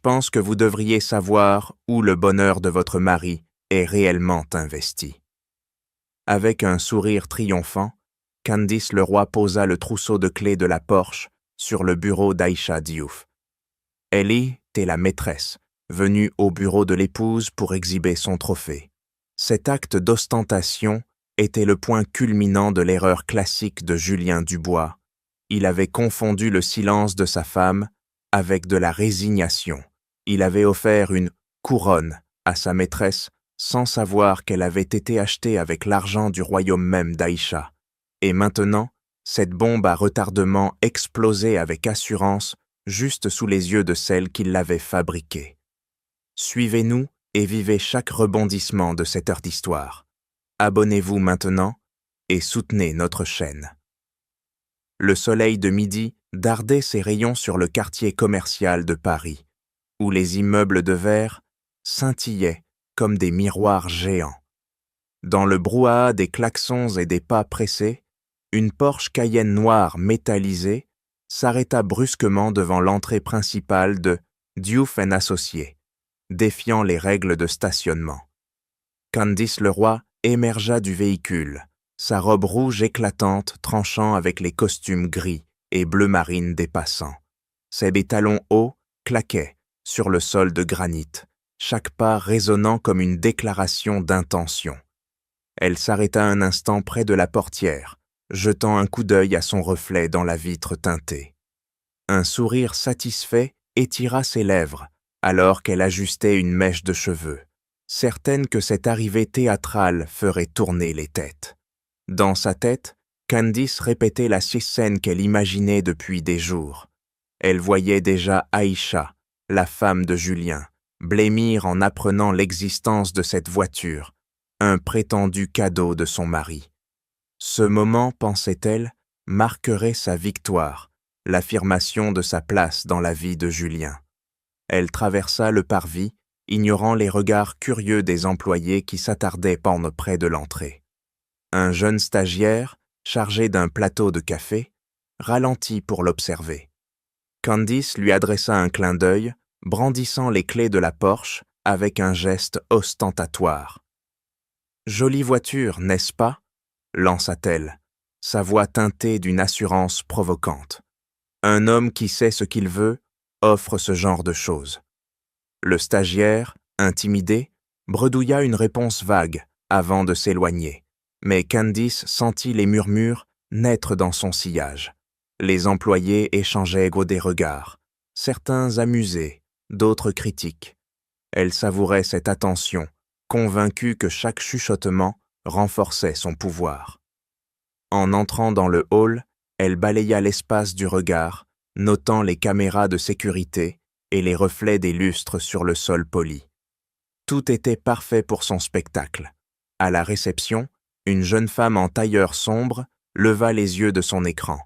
pense que vous devriez savoir où le bonheur de votre mari est réellement investi. » Avec un sourire triomphant, Candice Leroy posa le trousseau de clés de la Porsche sur le bureau d'Aïcha Diouf. Ellie était la maîtresse, venue au bureau de l'épouse pour exhiber son trophée. Cet acte d'ostentation était le point culminant de l'erreur classique de Julien Dubois. Il avait confondu le silence de sa femme avec de la résignation. Il avait offert une couronne à sa maîtresse sans savoir qu'elle avait été achetée avec l'argent du royaume même d'Aïcha. Et maintenant, cette bombe à retardement explosait avec assurance juste sous les yeux de celle qui l'avait fabriquée. Suivez-nous et vivez chaque rebondissement de cette heure d'histoire. Abonnez-vous maintenant et soutenez notre chaîne. Le soleil de midi dardait ses rayons sur le quartier commercial de Paris, où les immeubles de verre scintillaient comme des miroirs géants. Dans le brouhaha des klaxons et des pas pressés, une Porsche Cayenne noire métallisée s'arrêta brusquement devant l'entrée principale de Diouf & Associés, défiant les règles de stationnement. Candice Leroy émergea du véhicule, sa robe rouge éclatante tranchant avec les costumes gris et bleu marine des passants. Ses talons hauts claquaient sur le sol de granit, chaque pas résonnant comme une déclaration d'intention. Elle s'arrêta un instant près de la portière, jetant un coup d'œil à son reflet dans la vitre teintée. Un sourire satisfait étira ses lèvres alors qu'elle ajustait une mèche de cheveux, certaine que cette arrivée théâtrale ferait tourner les têtes. Dans sa tête, Candice répétait la scène qu'elle imaginait depuis des jours. Elle voyait déjà Aïcha, la femme de Julien, blêmir en apprenant l'existence de cette voiture, un prétendu cadeau de son mari. Ce moment, pensait-elle, marquerait sa victoire, l'affirmation de sa place dans la vie de Julien. Elle traversa le parvis, ignorant les regards curieux des employés qui s'attardaient pendant près de l'entrée. Un jeune stagiaire, chargé d'un plateau de café, ralentit pour l'observer. Candice lui adressa un clin d'œil, brandissant les clés de la Porsche avec un geste ostentatoire. « Jolie voiture, n'est-ce pas ?» lança-t-elle, sa voix teintée d'une assurance provocante. Un homme qui sait ce qu'il veut offre ce genre de choses. Le stagiaire, intimidé, bredouilla une réponse vague avant de s'éloigner, mais Candice sentit les murmures naître dans son sillage. Les employés échangeaient des regards, certains amusés, d'autres critiques. Elle savourait cette attention, convaincue que chaque chuchotement renforçait son pouvoir. En entrant dans le hall, elle balaya l'espace du regard, notant les caméras de sécurité et les reflets des lustres sur le sol poli. Tout était parfait pour son spectacle. À la réception, une jeune femme en tailleur sombre leva les yeux de son écran.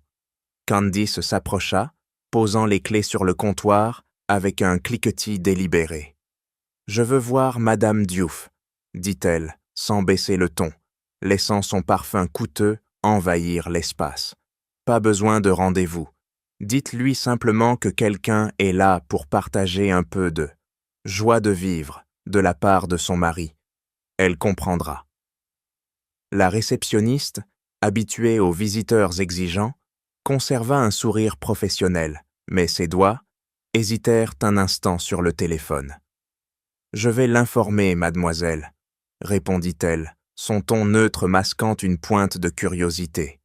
Candice s'approcha, posant les clés sur le comptoir avec un cliquetis délibéré. « Je veux voir Madame Diouf », dit-elle, sans baisser le ton, laissant son parfum coûteux envahir l'espace. « Pas besoin de rendez-vous. Dites-lui simplement que quelqu'un est là pour partager un peu de joie de vivre de la part de son mari. Elle comprendra. » La réceptionniste, habituée aux visiteurs exigeants, conserva un sourire professionnel, mais ses doigts hésitèrent un instant sur le téléphone. « Je vais l'informer, mademoiselle, » répondit-elle, son ton neutre masquant une pointe de curiosité.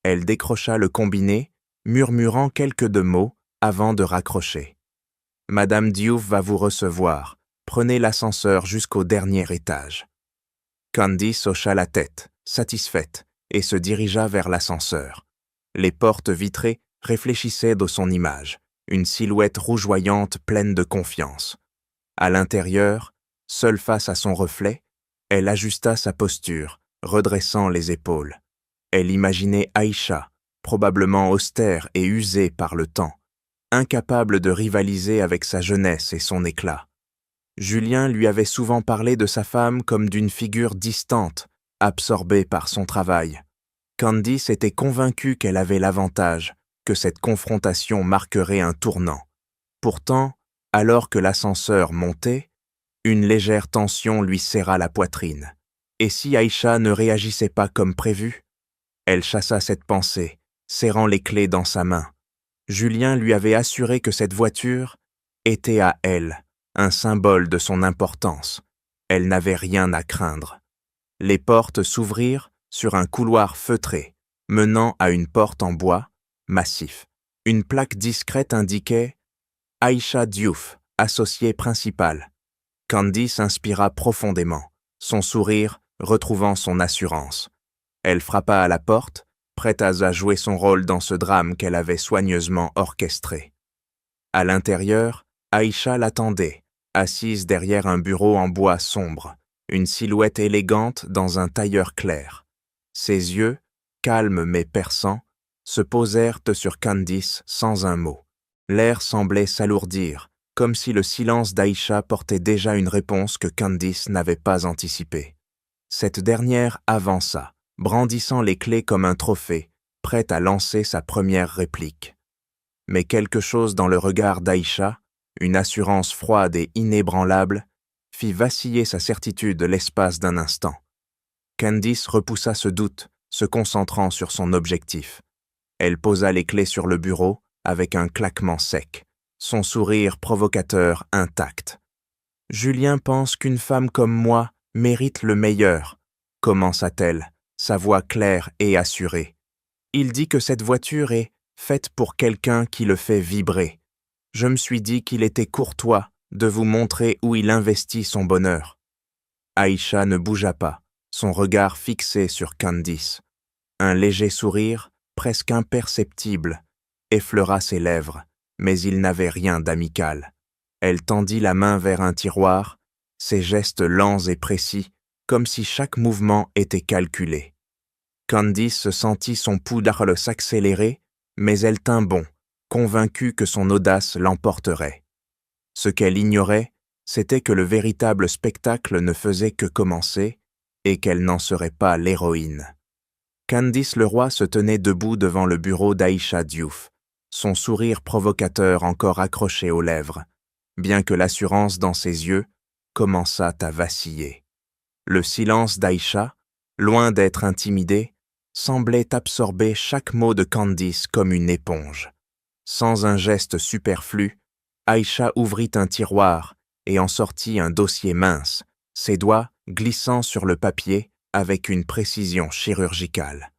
Elle décrocha le combiné, murmurant quelques mots avant de raccrocher. « Madame Diouf va vous recevoir. Prenez l'ascenseur jusqu'au dernier étage. » Candice hocha la tête, satisfaite, et se dirigea vers l'ascenseur. Les portes vitrées réfléchissaient de son image, une silhouette rougeoyante pleine de confiance. À l'intérieur, seule face à son reflet, elle ajusta sa posture, redressant les épaules. Elle imaginait Aïcha, probablement austère et usée par le temps, incapable de rivaliser avec sa jeunesse et son éclat. Julien lui avait souvent parlé de sa femme comme d'une figure distante, absorbée par son travail. Candice était convaincue qu'elle avait l'avantage, que cette confrontation marquerait un tournant. Pourtant, Alors que l'ascenseur montait, une légère tension lui serra la poitrine. Et si Aïcha ne réagissait pas comme prévu? Elle chassa cette pensée, serrant les clés dans sa main. Julien lui avait assuré que cette voiture était à elle, un symbole de son importance. Elle n'avait rien à craindre. Les portes s'ouvrirent sur un couloir feutré, menant à une porte en bois, massif. Une plaque discrète indiquait « Aïcha Diouf, associée principale ». Candice inspira profondément, son sourire retrouvant son assurance. Elle frappa à la porte, prête à jouer son rôle dans ce drame qu'elle avait soigneusement orchestré. À l'intérieur, Aïcha l'attendait, assise derrière un bureau en bois sombre, une silhouette élégante dans un tailleur clair. Ses yeux, calmes mais perçants, se posèrent sur Candice sans un mot. L'air semblait s'alourdir, comme si le silence d'Aïcha portait déjà une réponse que Candice n'avait pas anticipée. Cette dernière avança, brandissant les clés comme un trophée, prête à lancer sa première réplique. Mais quelque chose dans le regard d'Aïcha, une assurance froide et inébranlable, fit vaciller sa certitude l'espace d'un instant. Candice repoussa ce doute, se concentrant sur son objectif. Elle posa les clés sur le bureau avec un claquement sec, son sourire provocateur intact. « Julien pense qu'une femme comme moi mérite le meilleur, » commença-t-elle, sa voix claire et assurée. « Il dit que cette voiture est faite pour quelqu'un qui le fait vibrer. Je me suis dit qu'il était courtois de vous montrer où il investit son bonheur. » Aïcha ne bougea pas, son regard fixé sur Candice. Un léger sourire, presque imperceptible, effleura ses lèvres, mais il n'avait rien d'amical. Elle tendit la main vers un tiroir, ses gestes lents et précis, comme si chaque mouvement était calculé. Candice sentit son pouls d'arle s'accélérer, mais elle tint bon, convaincue que son audace l'emporterait. Ce qu'elle ignorait, c'était que le véritable spectacle ne faisait que commencer et qu'elle n'en serait pas l'héroïne. Candice Leroy se tenait debout devant le bureau d'Aïcha Diouf, son sourire provocateur encore accroché aux lèvres, bien que l'assurance dans ses yeux commençât à vaciller. Le silence d'Aïcha, loin d'être intimidé, semblait absorber chaque mot de Candice comme une éponge. Sans un geste superflu, Aïcha ouvrit un tiroir et en sortit un dossier mince, ses doigts glissant sur le papier avec une précision chirurgicale.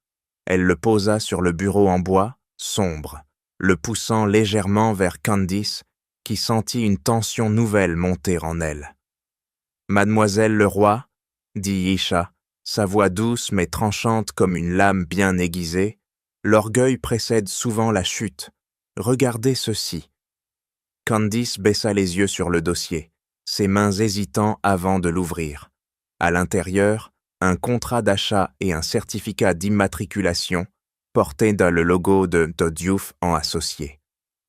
Elle le posa sur le bureau en bois, sombre, le poussant légèrement vers Candice, qui sentit une tension nouvelle monter en elle. « Mademoiselle Leroy, » dit Aïcha, sa voix douce mais tranchante comme une lame bien aiguisée, « l'orgueil précède souvent la chute. Regardez ceci. » Candice baissa les yeux sur le dossier, ses mains hésitant avant de l'ouvrir. À l'intérieur, un contrat d'achat et un certificat d'immatriculation portaient le logo de Diouf en associé.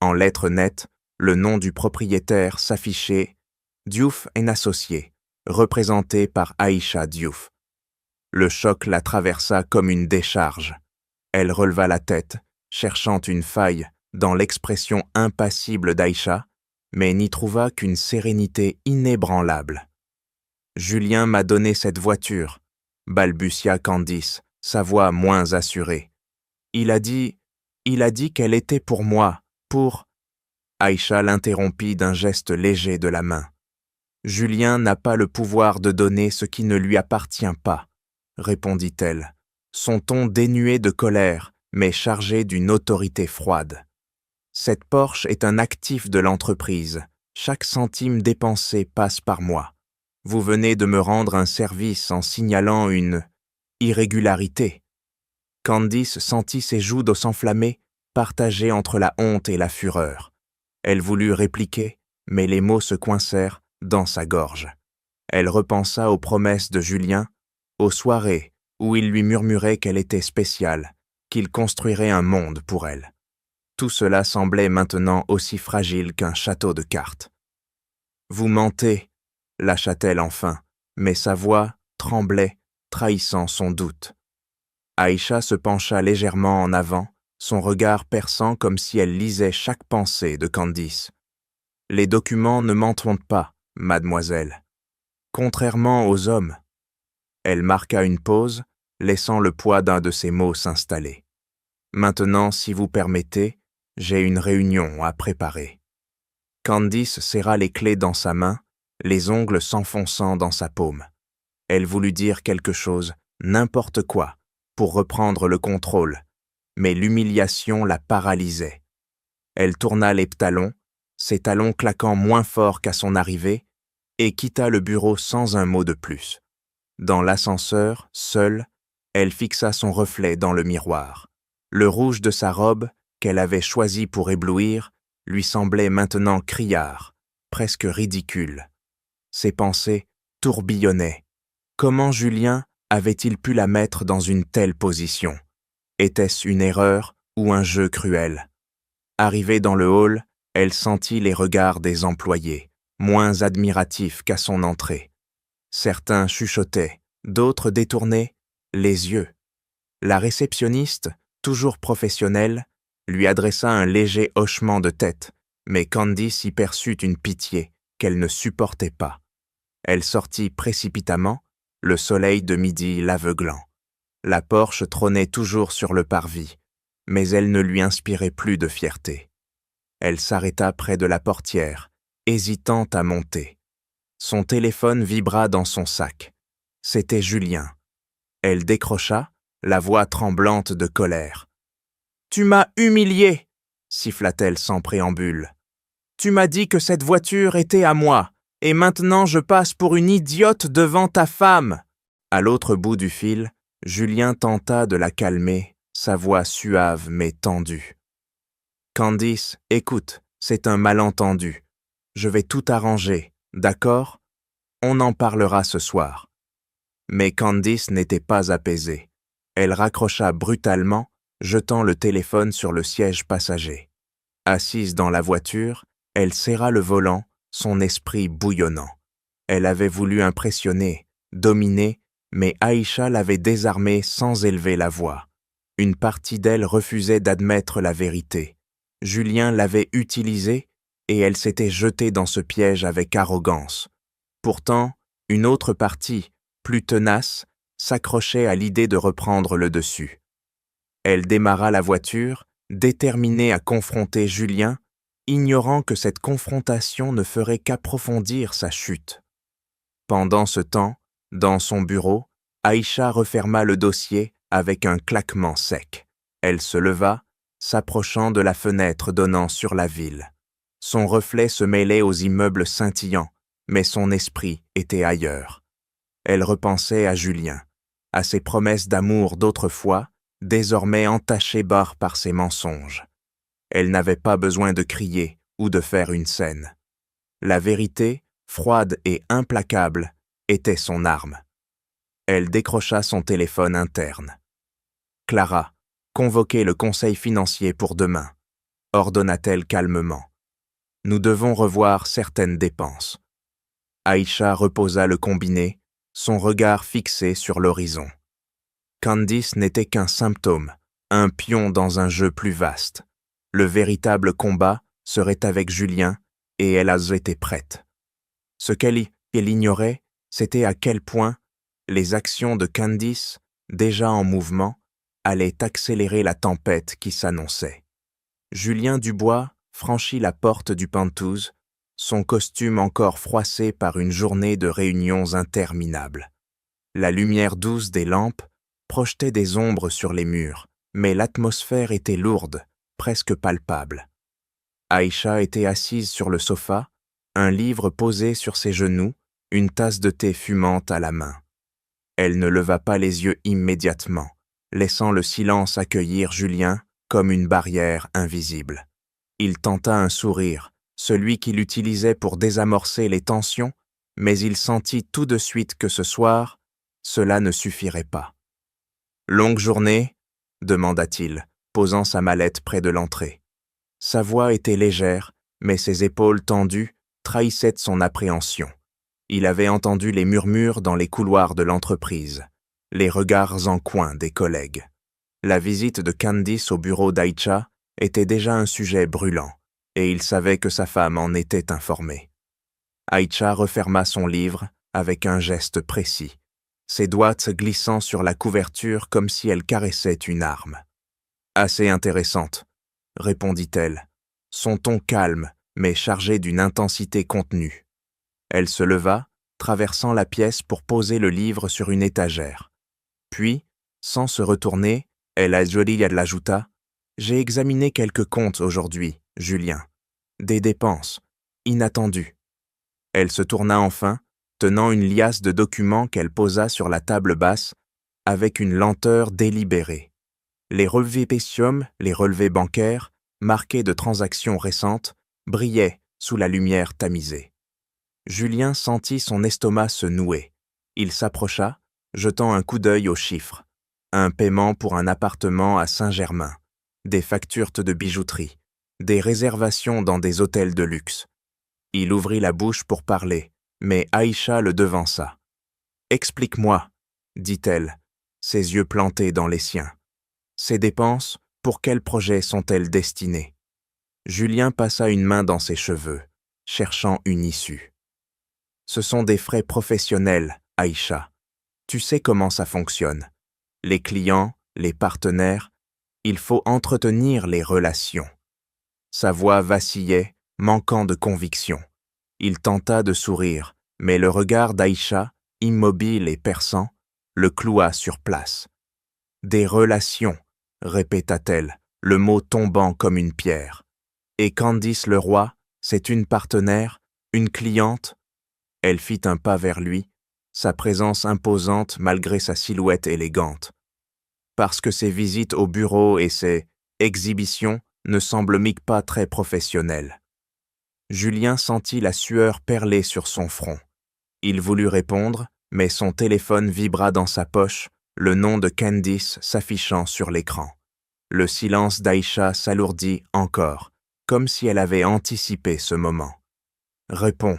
En lettres nettes, le nom du propriétaire s'affichait « Diouf & Associé », représenté par Aïcha Diouf. Le choc la traversa comme une décharge. Elle releva la tête, cherchant une faille dans l'expression impassible d'Aïcha, mais n'y trouva qu'une sérénité inébranlable. « Julien m'a donné cette voiture », balbutia Candice, sa voix moins assurée. « Il a dit qu'elle était pour moi, pour… » Aïcha l'interrompit d'un geste léger de la main. « Julien n'a pas le pouvoir de donner ce qui ne lui appartient pas, » répondit-elle, son ton dénué de colère, mais chargé d'une autorité froide. « Cette Porsche est un actif de l'entreprise. Chaque centime dépensé passe par moi. Vous venez de me rendre un service en signalant une irrégularité. » Candice sentit ses joues s'enflammer, partagées entre la honte et la fureur. Elle voulut répliquer, mais les mots se coincèrent dans sa gorge. Elle repensa aux promesses de Julien, aux soirées où il lui murmurait qu'elle était spéciale, qu'il construirait un monde pour elle. Tout cela semblait maintenant aussi fragile qu'un château de cartes. « Vous mentez », lâcha-t-elle enfin, mais sa voix tremblait, trahissant son doute. Aïcha se pencha légèrement en avant, son regard perçant comme si elle lisait chaque pensée de Candice. Les documents ne mentent pas, mademoiselle. Contrairement aux hommes. Elle marqua une pause, laissant le poids d'un de ses mots s'installer. Maintenant, si vous permettez, j'ai une réunion à préparer. Candice serra les clés dans sa main, les ongles s'enfonçant dans sa paume. Elle voulut dire quelque chose, n'importe quoi, pour reprendre le contrôle, mais l'humiliation la paralysait. Elle tourna les talons, ses talons claquant moins fort qu'à son arrivée, et quitta le bureau sans un mot de plus. Dans l'ascenseur, seule, elle fixa son reflet dans le miroir. Le rouge de sa robe, qu'elle avait choisi pour éblouir, lui semblait maintenant criard, presque ridicule. Ses pensées tourbillonnaient. Comment Julien avait-il pu la mettre dans une telle position? Était-ce une erreur ou un jeu cruel? Arrivée dans le hall, elle sentit les regards des employés, moins admiratifs qu'à son entrée. Certains chuchotaient, d'autres détournaient les yeux. La réceptionniste, toujours professionnelle, lui adressa un léger hochement de tête, mais Candice y perçut une pitié qu'elle ne supportait pas. Elle sortit précipitamment, le soleil de midi l'aveuglant. La Porsche trônait toujours sur le parvis, mais elle ne lui inspirait plus de fierté. Elle s'arrêta près de la portière, hésitant à monter. Son téléphone vibra dans son sac. C'était Julien. Elle décrocha, la voix tremblante de colère. « Tu m'as humiliée !» siffla-t-elle sans préambule. « Tu m'as dit que cette voiture était à moi, et maintenant je passe pour une idiote devant ta femme !» À l'autre bout du fil, Julien tenta de la calmer, sa voix suave mais tendue. « Candice, écoute, c'est un malentendu. Je vais tout arranger, d'accord? On en parlera ce soir. » Mais Candice n'était pas apaisée. Elle raccrocha brutalement, jetant le téléphone sur le siège passager. Assise dans la voiture, elle serra le volant, son esprit bouillonnant. Elle avait voulu impressionner, dominer, mais Aïcha l'avait désarmée sans élever la voix. Une partie d'elle refusait d'admettre la vérité. Julien l'avait utilisée et elle s'était jetée dans ce piège avec arrogance. Pourtant, une autre partie, plus tenace, s'accrochait à l'idée de reprendre le dessus. Elle démarra la voiture, déterminée à confronter Julien, ignorant que cette confrontation ne ferait qu'approfondir sa chute. Pendant ce temps, dans son bureau, Aïcha referma le dossier avec un claquement sec. Elle se leva, s'approchant de la fenêtre donnant sur la ville. Son reflet se mêlait aux immeubles scintillants, mais son esprit était ailleurs. Elle repensait à Julien, à ses promesses d'amour d'autrefois, désormais entachées par ses mensonges. Elle n'avait pas besoin de crier ou de faire une scène. La vérité, froide et implacable, était son arme. Elle décrocha son téléphone interne. « Clara, convoquez le conseil financier pour demain, » ordonna-t-elle calmement. « Nous devons revoir certaines dépenses. » Aïcha reposa le combiné, son regard fixé sur l'horizon. Candice n'était qu'un symptôme, un pion dans un jeu plus vaste. Le véritable combat serait avec Julien et elle était prête. Ce qu'elle ignorait, c'était à quel point les actions de Candice, déjà en mouvement, allaient accélérer la tempête qui s'annonçait. Julien Dubois franchit la porte du Pantouse, son costume encore froissé par une journée de réunions interminables. La lumière douce des lampes projetait des ombres sur les murs, mais l'atmosphère était lourde, presque palpable. Aïcha était assise sur le sofa, un livre posé sur ses genoux, une tasse de thé fumante à la main. Elle ne leva pas les yeux immédiatement, laissant le silence accueillir Julien comme une barrière invisible. Il tenta un sourire, celui qu'il utilisait pour désamorcer les tensions, mais il sentit tout de suite que ce soir, cela ne suffirait pas. « Longue journée ?» demanda-t-il, posant sa mallette près de l'entrée. Sa voix était légère, mais ses épaules tendues trahissaient son appréhension. Il avait entendu les murmures dans les couloirs de l'entreprise, les regards en coin des collègues. La visite de Candice au bureau d'Aïcha était déjà un sujet brûlant, et il savait que sa femme en était informée. Aïcha referma son livre avec un geste précis, ses doigts glissant sur la couverture comme si elle caressait une arme. « Assez intéressante, » répondit-elle, son ton calme mais chargé d'une intensité contenue. Elle se leva, traversant la pièce pour poser le livre sur une étagère. Puis, sans se retourner, elle ajouta « J'ai examiné quelques comptes aujourd'hui, Julien. Des dépenses, inattendues. » Elle se tourna enfin, tenant une liasse de documents qu'elle posa sur la table basse avec une lenteur délibérée. Les relevés pétium, les relevés bancaires, marqués de transactions récentes, brillaient sous la lumière tamisée. Julien sentit son estomac se nouer. Il s'approcha, jetant un coup d'œil aux chiffres. Un paiement pour un appartement à Saint-Germain, des factures de bijouterie, des réservations dans des hôtels de luxe. Il ouvrit la bouche pour parler, mais Aïcha le devança. « Explique-moi, » dit-elle, ses yeux plantés dans les siens. « Ces dépenses, pour quels projets sont-elles destinées ?» Julien passa une main dans ses cheveux, cherchant une issue. « Ce sont des frais professionnels, Aïcha. Tu sais comment ça fonctionne. Les clients, les partenaires, il faut entretenir les relations. » Sa voix vacillait, manquant de conviction. Il tenta de sourire, mais le regard d'Aïcha, immobile et perçant, le cloua sur place. « Des relations, » répéta-t-elle, le mot tombant comme une pierre. « Et Candice Leroy, c'est une partenaire, une cliente ?» Elle fit un pas vers lui, sa présence imposante malgré sa silhouette élégante. Parce que ses visites au bureau et ses exhibitions ne semblent pas très professionnelles. Julien sentit la sueur perler sur son front. Il voulut répondre, mais son téléphone vibra dans sa poche, le nom de Candice s'affichant sur l'écran. Le silence d'Aïcha s'alourdit encore, comme si elle avait anticipé ce moment. « Réponds, »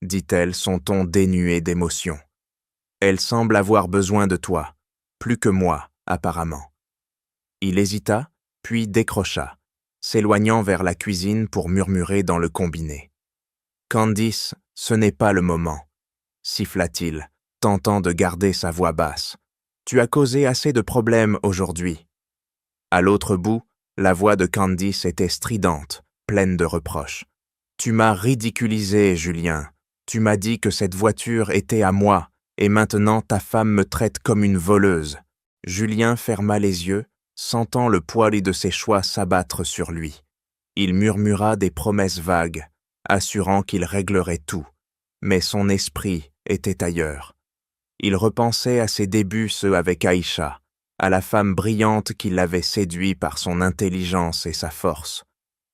dit-elle, son ton dénué d'émotion. « Elle semble avoir besoin de toi, plus que moi, apparemment. » Il hésita, puis décrocha, s'éloignant vers la cuisine pour murmurer dans le combiné. « Candice, ce n'est pas le moment, » siffla-t-il, tentant de garder sa voix basse. « Tu as causé assez de problèmes aujourd'hui. » À l'autre bout, la voix de Candice était stridente, pleine de reproches. « Tu m'as ridiculisé, Julien. Tu m'as dit que cette voiture était à moi, et maintenant ta femme me traite comme une voleuse. » Julien ferma les yeux, sentant le poids de ses choix s'abattre sur lui. Il murmura des promesses vagues, assurant qu'il réglerait tout, mais son esprit était ailleurs. Il repensait à ses débuts avec Aïcha, à la femme brillante qui l'avait séduit par son intelligence et sa force.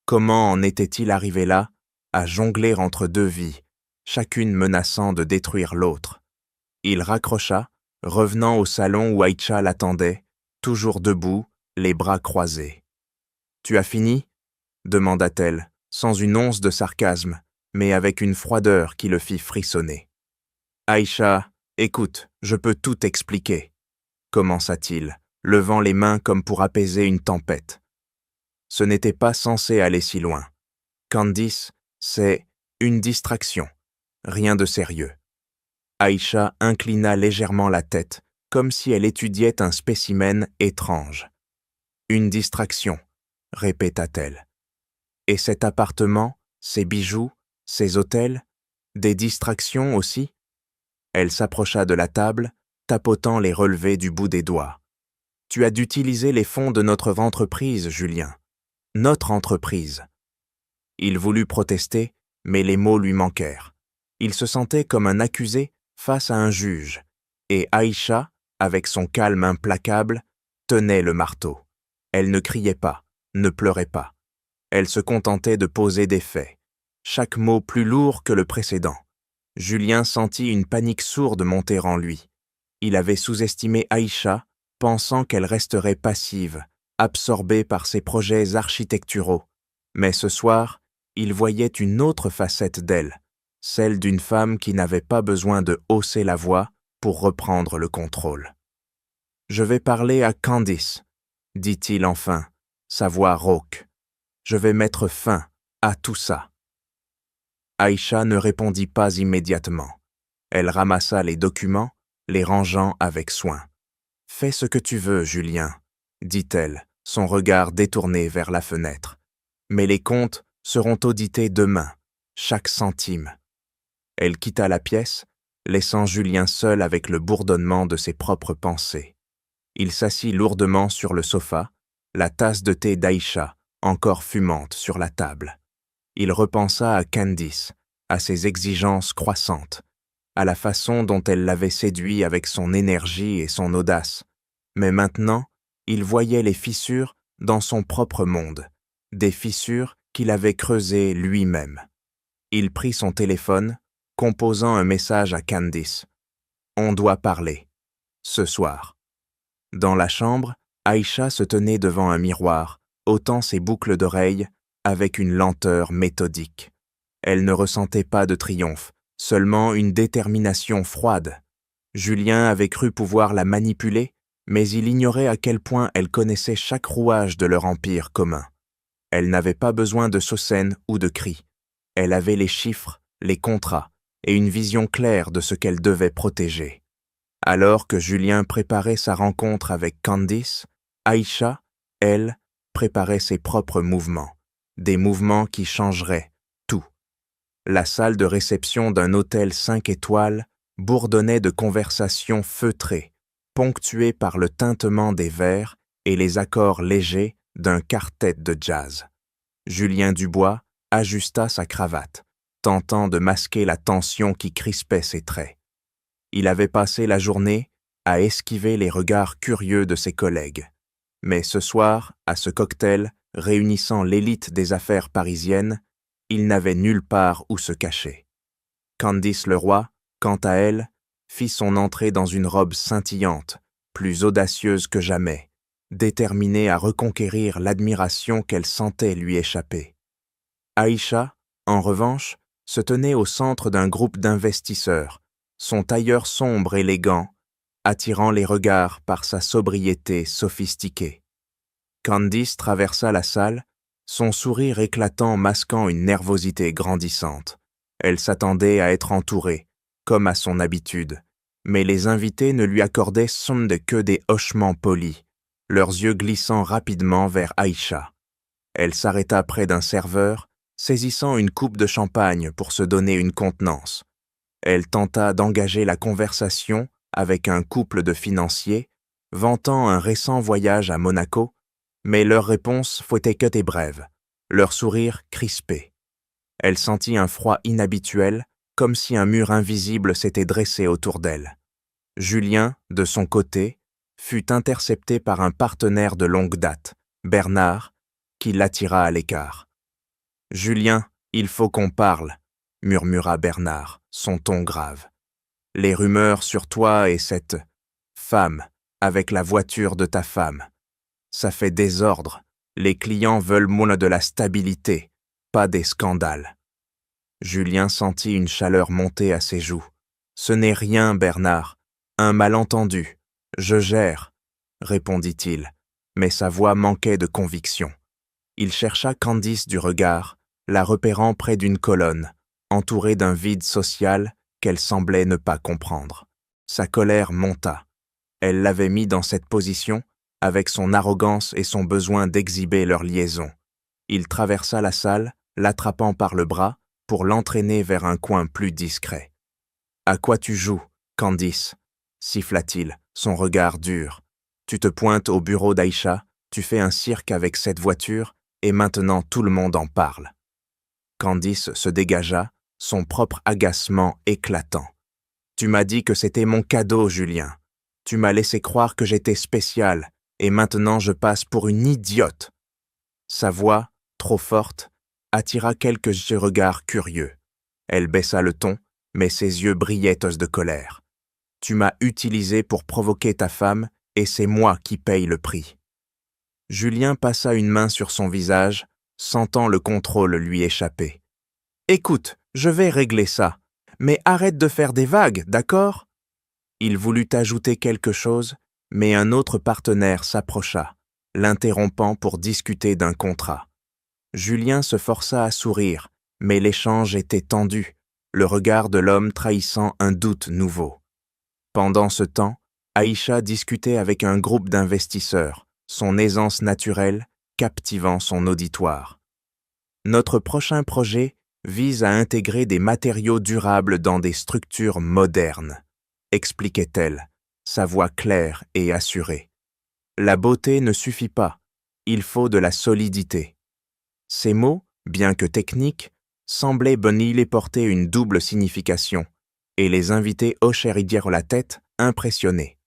Comment en était-il arrivé là, à jongler entre deux vies, chacune menaçant de détruire l'autre? Il raccrocha, revenant au salon où Aïcha l'attendait, toujours debout, les bras croisés. « Tu as fini ?» demanda-t-elle, sans une once de sarcasme, mais avec une froideur qui le fit frissonner. « Aïcha, écoute, je peux tout expliquer, » commença-t-il, levant les mains comme pour apaiser une tempête. Ce n'était pas censé aller si loin. Candice, c'est une distraction, rien de sérieux. Aïcha inclina légèrement la tête, comme si elle étudiait un spécimen étrange. « Une distraction, » répéta-t-elle. « Et cet appartement, ces bijoux, ces hôtels, des distractions aussi ?» Elle s'approcha de la table, tapotant les relevés du bout des doigts. « Tu as d'utiliser les fonds de notre entreprise, Julien. Notre entreprise. » Il voulut protester, mais les mots lui manquèrent. Il se sentait comme un accusé face à un juge, et Aïcha, avec son calme implacable, tenait le marteau. Elle ne criait pas, ne pleurait pas. Elle se contentait de poser des faits, chaque mot plus lourd que le précédent. Julien sentit une panique sourde monter en lui. Il avait sous-estimé Aïcha, pensant qu'elle resterait passive, absorbée par ses projets architecturaux. Mais ce soir, il voyait une autre facette d'elle, celle d'une femme qui n'avait pas besoin de hausser la voix pour reprendre le contrôle. « Je vais parler à Candice, » dit-il enfin, sa voix rauque. « Je vais mettre fin à tout ça? Aïcha ne répondit pas immédiatement. Elle ramassa les documents, les rangeant avec soin. « Fais ce que tu veux, Julien, » dit-elle, son regard détourné vers la fenêtre. « Mais les comptes seront audités demain, chaque centime. » Elle quitta la pièce, laissant Julien seul avec le bourdonnement de ses propres pensées. Il s'assit lourdement sur le sofa, la tasse de thé d'Aïcha, encore fumante, sur la table. Il repensa à Candice, à ses exigences croissantes, à la façon dont elle l'avait séduit avec son énergie et son audace. Mais maintenant, il voyait les fissures dans son propre monde, des fissures qu'il avait creusées lui-même. Il prit son téléphone, composant un message à Candice. « On doit parler. Ce soir. » Dans la chambre, Aïcha se tenait devant un miroir, ôtant ses boucles d'oreilles avec une lenteur méthodique. Elle ne ressentait pas de triomphe, seulement une détermination froide. Julien avait cru pouvoir la manipuler, mais il ignorait à quel point elle connaissait chaque rouage de leur empire commun. Elle n'avait pas besoin de saucènes ou de cris. Elle avait les chiffres, les contrats et une vision claire de ce qu'elle devait protéger. Alors que Julien préparait sa rencontre avec Candice, Aïcha, elle, préparait ses propres mouvements, des mouvements qui changeraient tout. La salle de réception d'un hôtel 5 étoiles bourdonnait de conversations feutrées, ponctuées par le tintement des verres et les accords légers d'un quartet de jazz. Julien Dubois ajusta sa cravate, tentant de masquer la tension qui crispait ses traits. Il avait passé la journée à esquiver les regards curieux de ses collègues. Mais ce soir, à ce cocktail réunissant l'élite des affaires parisiennes, il n'avait nulle part où se cacher. Candice Leroy, quant à elle, fit son entrée dans une robe scintillante, plus audacieuse que jamais, déterminée à reconquérir l'admiration qu'elle sentait lui échapper. Aïcha, en revanche, se tenait au centre d'un groupe d'investisseurs, son tailleur sombre élégant, attirant les regards par sa sobriété sophistiquée. Candice traversa la salle, son sourire éclatant masquant une nervosité grandissante. Elle s'attendait à être entourée, comme à son habitude, mais les invités ne lui accordaient que des hochements polis, leurs yeux glissant rapidement vers Aïcha. Elle s'arrêta près d'un serveur, saisissant une coupe de champagne pour se donner une contenance. Elle tenta d'engager la conversation avec un couple de financiers, vantant un récent voyage à Monaco, mais leurs réponses fouettaient que des brèves, leur sourire crispé. Elle sentit un froid inhabituel, comme si un mur invisible s'était dressé autour d'elle. Julien, de son côté, fut intercepté par un partenaire de longue date, Bernard, qui l'attira à l'écart. « Julien, il faut qu'on parle », murmura Bernard, son ton grave. « Les rumeurs sur toi et cette femme avec la voiture de ta femme. Ça fait désordre. Les clients veulent moins de la stabilité, pas des scandales. » Julien sentit une chaleur monter à ses joues. « Ce n'est rien, Bernard. Un malentendu. Je gère, » répondit-il, mais sa voix manquait de conviction. Il chercha Candice du regard, la repérant près d'une colonne, entourée d'un vide social qu'elle semblait ne pas comprendre. Sa colère monta. Elle l'avait mis dans cette position avec son arrogance et son besoin d'exhiber leur liaison. Il traversa la salle, l'attrapant par le bras, pour l'entraîner vers un coin plus discret. « À quoi tu joues, Candice ?» siffla-t-il, son regard dur. « Tu te pointes au bureau d'Aïcha, tu fais un cirque avec cette voiture, et maintenant tout le monde en parle. » Candice se dégagea, son propre agacement éclatant. « Tu m'as dit que c'était mon cadeau, Julien. Tu m'as laissé croire que j'étais spécial, et maintenant je passe pour une idiote. » Sa voix, trop forte, attira quelques regards curieux. Elle baissa le ton, mais ses yeux brillaient de colère. « Tu m'as utilisé pour provoquer ta femme, et c'est moi qui paye le prix. » Julien passa une main sur son visage, sentant le contrôle lui échapper. « Écoute, je vais régler ça, mais arrête de faire des vagues, d'accord ?» Il voulut ajouter quelque chose, mais un autre partenaire s'approcha, l'interrompant pour discuter d'un contrat. Julien se força à sourire, mais l'échange était tendu, le regard de l'homme trahissant un doute nouveau. Pendant ce temps, Aïcha discutait avec un groupe d'investisseurs, son aisance naturelle captivant son auditoire. Notre prochain projet vise à intégrer des matériaux durables dans des structures modernes, expliquait-elle, sa voix claire et assurée. La beauté ne suffit pas, il faut de la solidité. Ces mots, bien que techniques, semblaient Bonny porter une double signification, et les invités hochèrent la tête, impressionnés.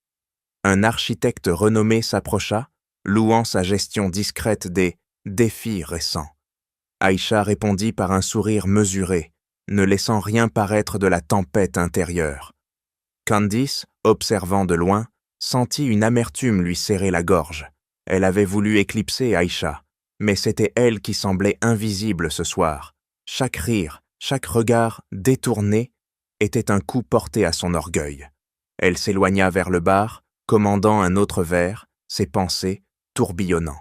Un architecte renommé s'approcha, louant sa gestion discrète des défis récents. Aïcha répondit par un sourire mesuré, ne laissant rien paraître de la tempête intérieure. Candice, observant de loin, sentit une amertume lui serrer la gorge. Elle avait voulu éclipser Aïcha, mais c'était elle qui semblait invisible ce soir. Chaque rire, chaque regard détourné était un coup porté à son orgueil. Elle s'éloigna vers le bar, commandant un autre verre, ses pensées tourbillonnant.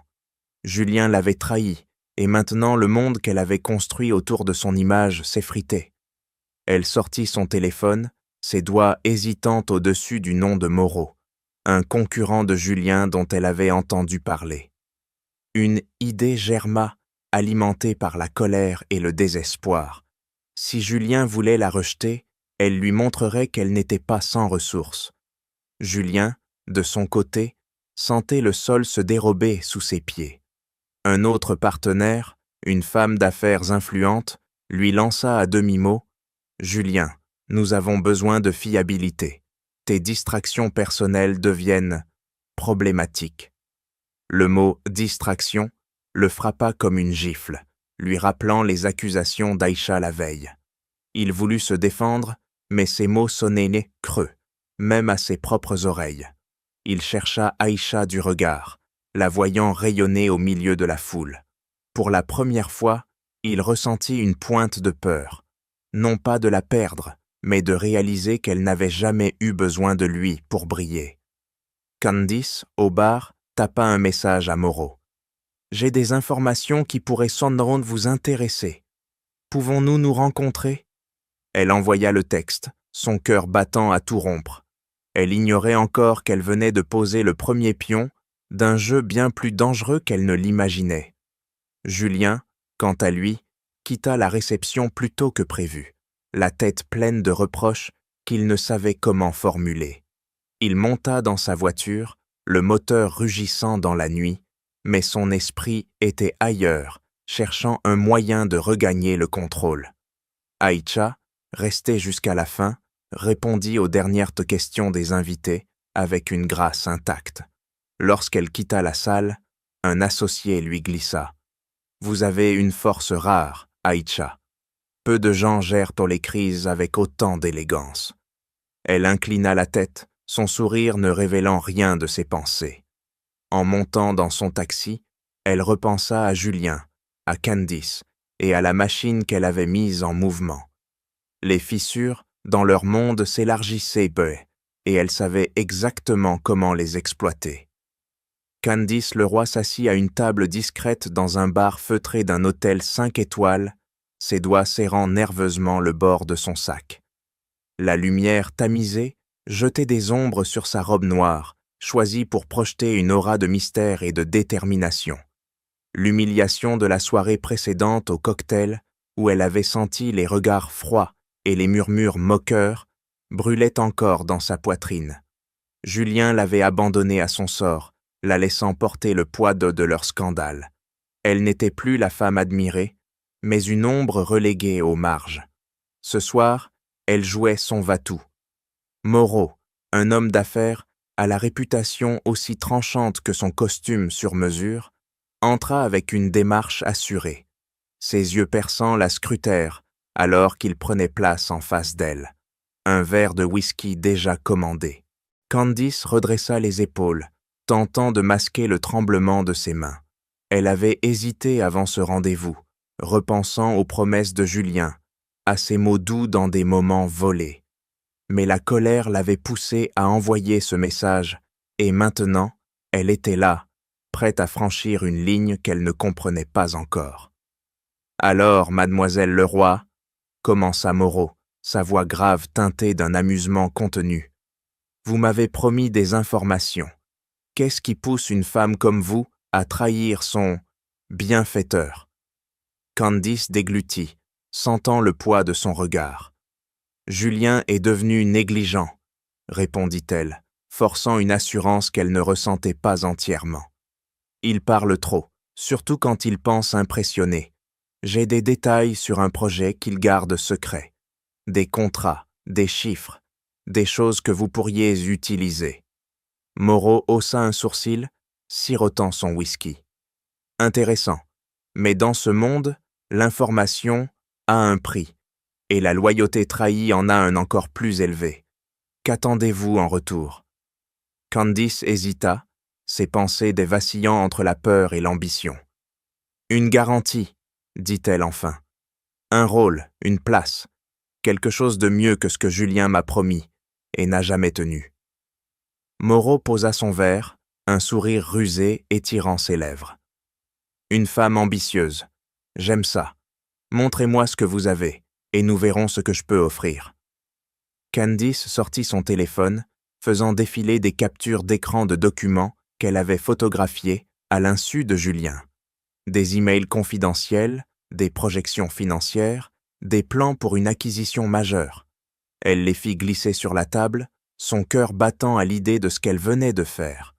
Julien l'avait trahie, et maintenant le monde qu'elle avait construit autour de son image s'effritait. Elle sortit son téléphone, ses doigts hésitant au-dessus du nom de Moreau, un concurrent de Julien dont elle avait entendu parler. Une idée germa, alimentée par la colère et le désespoir. Si Julien voulait la rejeter, elle lui montrerait qu'elle n'était pas sans ressources. Julien, de son côté, sentait le sol se dérober sous ses pieds. Un autre partenaire, une femme d'affaires influente, lui lança à demi-mot « Julien, nous avons besoin de fiabilité. Tes distractions personnelles deviennent problématiques. » Le mot « distraction » le frappa comme une gifle, lui rappelant les accusations d'Aïcha la veille. Il voulut se défendre, mais ces mots sonnaient creux, même à ses propres oreilles. Il chercha Aïcha du regard, la voyant rayonner au milieu de la foule. Pour la première fois, il ressentit une pointe de peur, non pas de la perdre, mais de réaliser qu'elle n'avait jamais eu besoin de lui pour briller. Candice, au bar, tapa un message à Moreau. « J'ai des informations qui pourraient sans doute vous intéresser. Pouvons-nous nous rencontrer ?» Elle envoya le texte, son cœur battant à tout rompre. Elle ignorait encore qu'elle venait de poser le premier pion d'un jeu bien plus dangereux qu'elle ne l'imaginait. Julien, quant à lui, quitta la réception plus tôt que prévu, la tête pleine de reproches qu'il ne savait comment formuler. Il monta dans sa voiture, le moteur rugissant dans la nuit, mais son esprit était ailleurs, cherchant un moyen de regagner le contrôle. Aïcha, restée jusqu'à la fin, répondit aux dernières questions des invités avec une grâce intacte. Lorsqu'elle quitta la salle, un associé lui glissa. « Vous avez une force rare, Aïcha. Peu de gens gèrent les crises avec autant d'élégance. » Elle inclina la tête, son sourire ne révélant rien de ses pensées. En montant dans son taxi, elle repensa à Julien, à Candice et à la machine qu'elle avait mise en mouvement. Les fissures dans leur monde s'élargissaient peu, et elle savait exactement comment les exploiter. Candice Leroy s'assit à une table discrète dans un bar feutré d'un hôtel 5 étoiles, ses doigts serrant nerveusement le bord de son sac. La lumière tamisée jetait des ombres sur sa robe noire, choisie pour projeter une aura de mystère et de détermination. L'humiliation de la soirée précédente au cocktail, où elle avait senti les regards froids et les murmures moqueurs, brûlait encore dans sa poitrine. Julien l'avait abandonnée à son sort, la laissant porter le poids de leur scandale. Elle n'était plus la femme admirée, mais une ombre reléguée aux marges. Ce soir, elle jouait son va-tout. Moreau, un homme d'affaires, à la réputation aussi tranchante que son costume sur mesure, entra avec une démarche assurée. Ses yeux perçants la scrutèrent alors qu'il prenait place en face d'elle. Un verre de whisky déjà commandé. Candice redressa les épaules, tentant de masquer le tremblement de ses mains. Elle avait hésité avant ce rendez-vous, repensant aux promesses de Julien, à ses mots doux dans des moments volés. Mais la colère l'avait poussée à envoyer ce message, et maintenant, elle était là, prête à franchir une ligne qu'elle ne comprenait pas encore. Alors, mademoiselle Leroy, commença Moreau, sa voix grave teintée d'un amusement contenu. Vous m'avez promis des informations. Qu'est-ce qui pousse une femme comme vous à trahir son bienfaiteur? Candice déglutit, sentant le poids de son regard. Julien est devenu négligent, répondit-elle, forçant une assurance qu'elle ne ressentait pas entièrement. Il parle trop, surtout quand il pense impressionner. J'ai des détails sur un projet qu'il garde secret. Des contrats, des chiffres, des choses que vous pourriez utiliser. Moreau haussa un sourcil, sirotant son whisky. Intéressant, mais dans ce monde, l'information a un prix, et la loyauté trahie en a un encore plus élevé. Qu'attendez-vous en retour? Candice hésita, ses pensées des vacillant entre la peur et l'ambition. Une garantie, dit-elle enfin. Un rôle, une place, quelque chose de mieux que ce que Julien m'a promis et n'a jamais tenu. Moreau posa son verre, un sourire rusé étirant ses lèvres. Une femme ambitieuse. J'aime ça. Montrez-moi ce que vous avez, et nous verrons ce que je peux offrir. Candice sortit son téléphone, faisant défiler des captures d'écran de documents qu'elle avait photographiés à l'insu de Julien. Des emails confidentiels, des projections financières, des plans pour une acquisition majeure. Elle les fit glisser sur la table, son cœur battant à l'idée de ce qu'elle venait de faire.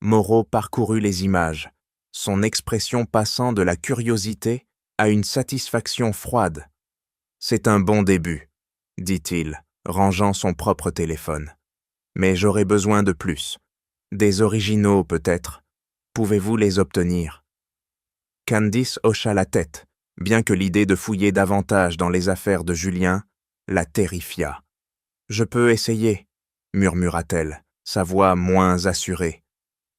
Moreau parcourut les images, son expression passant de la curiosité à une satisfaction froide. « C'est un bon début, » dit-il, rangeant son propre téléphone. « Mais j'aurai besoin de plus. Des originaux, peut-être. Pouvez-vous les obtenir ?» Candice hocha la tête, bien que l'idée de fouiller davantage dans les affaires de Julien la terrifia. « Je peux essayer, » murmura-t-elle, sa voix moins assurée.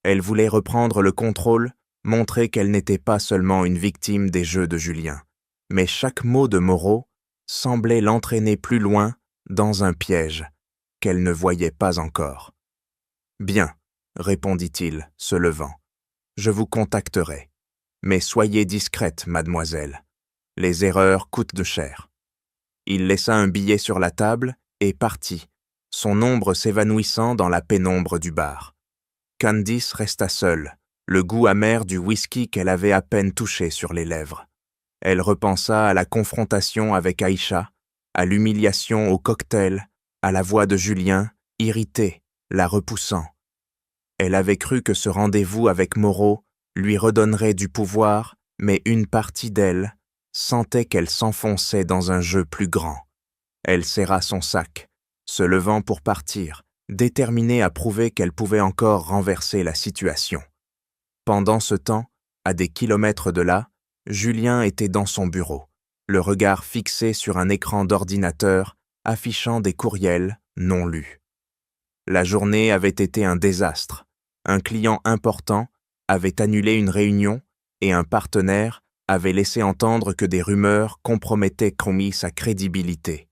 Elle voulait reprendre le contrôle, montrer qu'elle n'était pas seulement une victime des jeux de Julien, mais chaque mot de Moreau semblait l'entraîner plus loin dans un piège qu'elle ne voyait pas encore. « Bien, » répondit-il, se levant. « Je vous contacterai. Mais soyez discrète, mademoiselle. Les erreurs coûtent de cher. » Il laissa un billet sur la table et partit, son ombre s'évanouissant dans la pénombre du bar. Candice resta seule, le goût amer du whisky qu'elle avait à peine touché sur les lèvres. Elle repensa à la confrontation avec Aïcha, à l'humiliation au cocktail, à la voix de Julien, irrité, la repoussant. Elle avait cru que ce rendez-vous avec Moreau lui redonnerait du pouvoir, mais une partie d'elle sentait qu'elle s'enfonçait dans un jeu plus grand. Elle serra son sac, se levant pour partir, déterminée à prouver qu'elle pouvait encore renverser la situation. Pendant ce temps, à des kilomètres de là, Julien était dans son bureau, le regard fixé sur un écran d'ordinateur affichant des courriels non lus. La journée avait été un désastre. Un client important avait annulé une réunion et un partenaire avait laissé entendre que des rumeurs compromettaient Cromi sa crédibilité.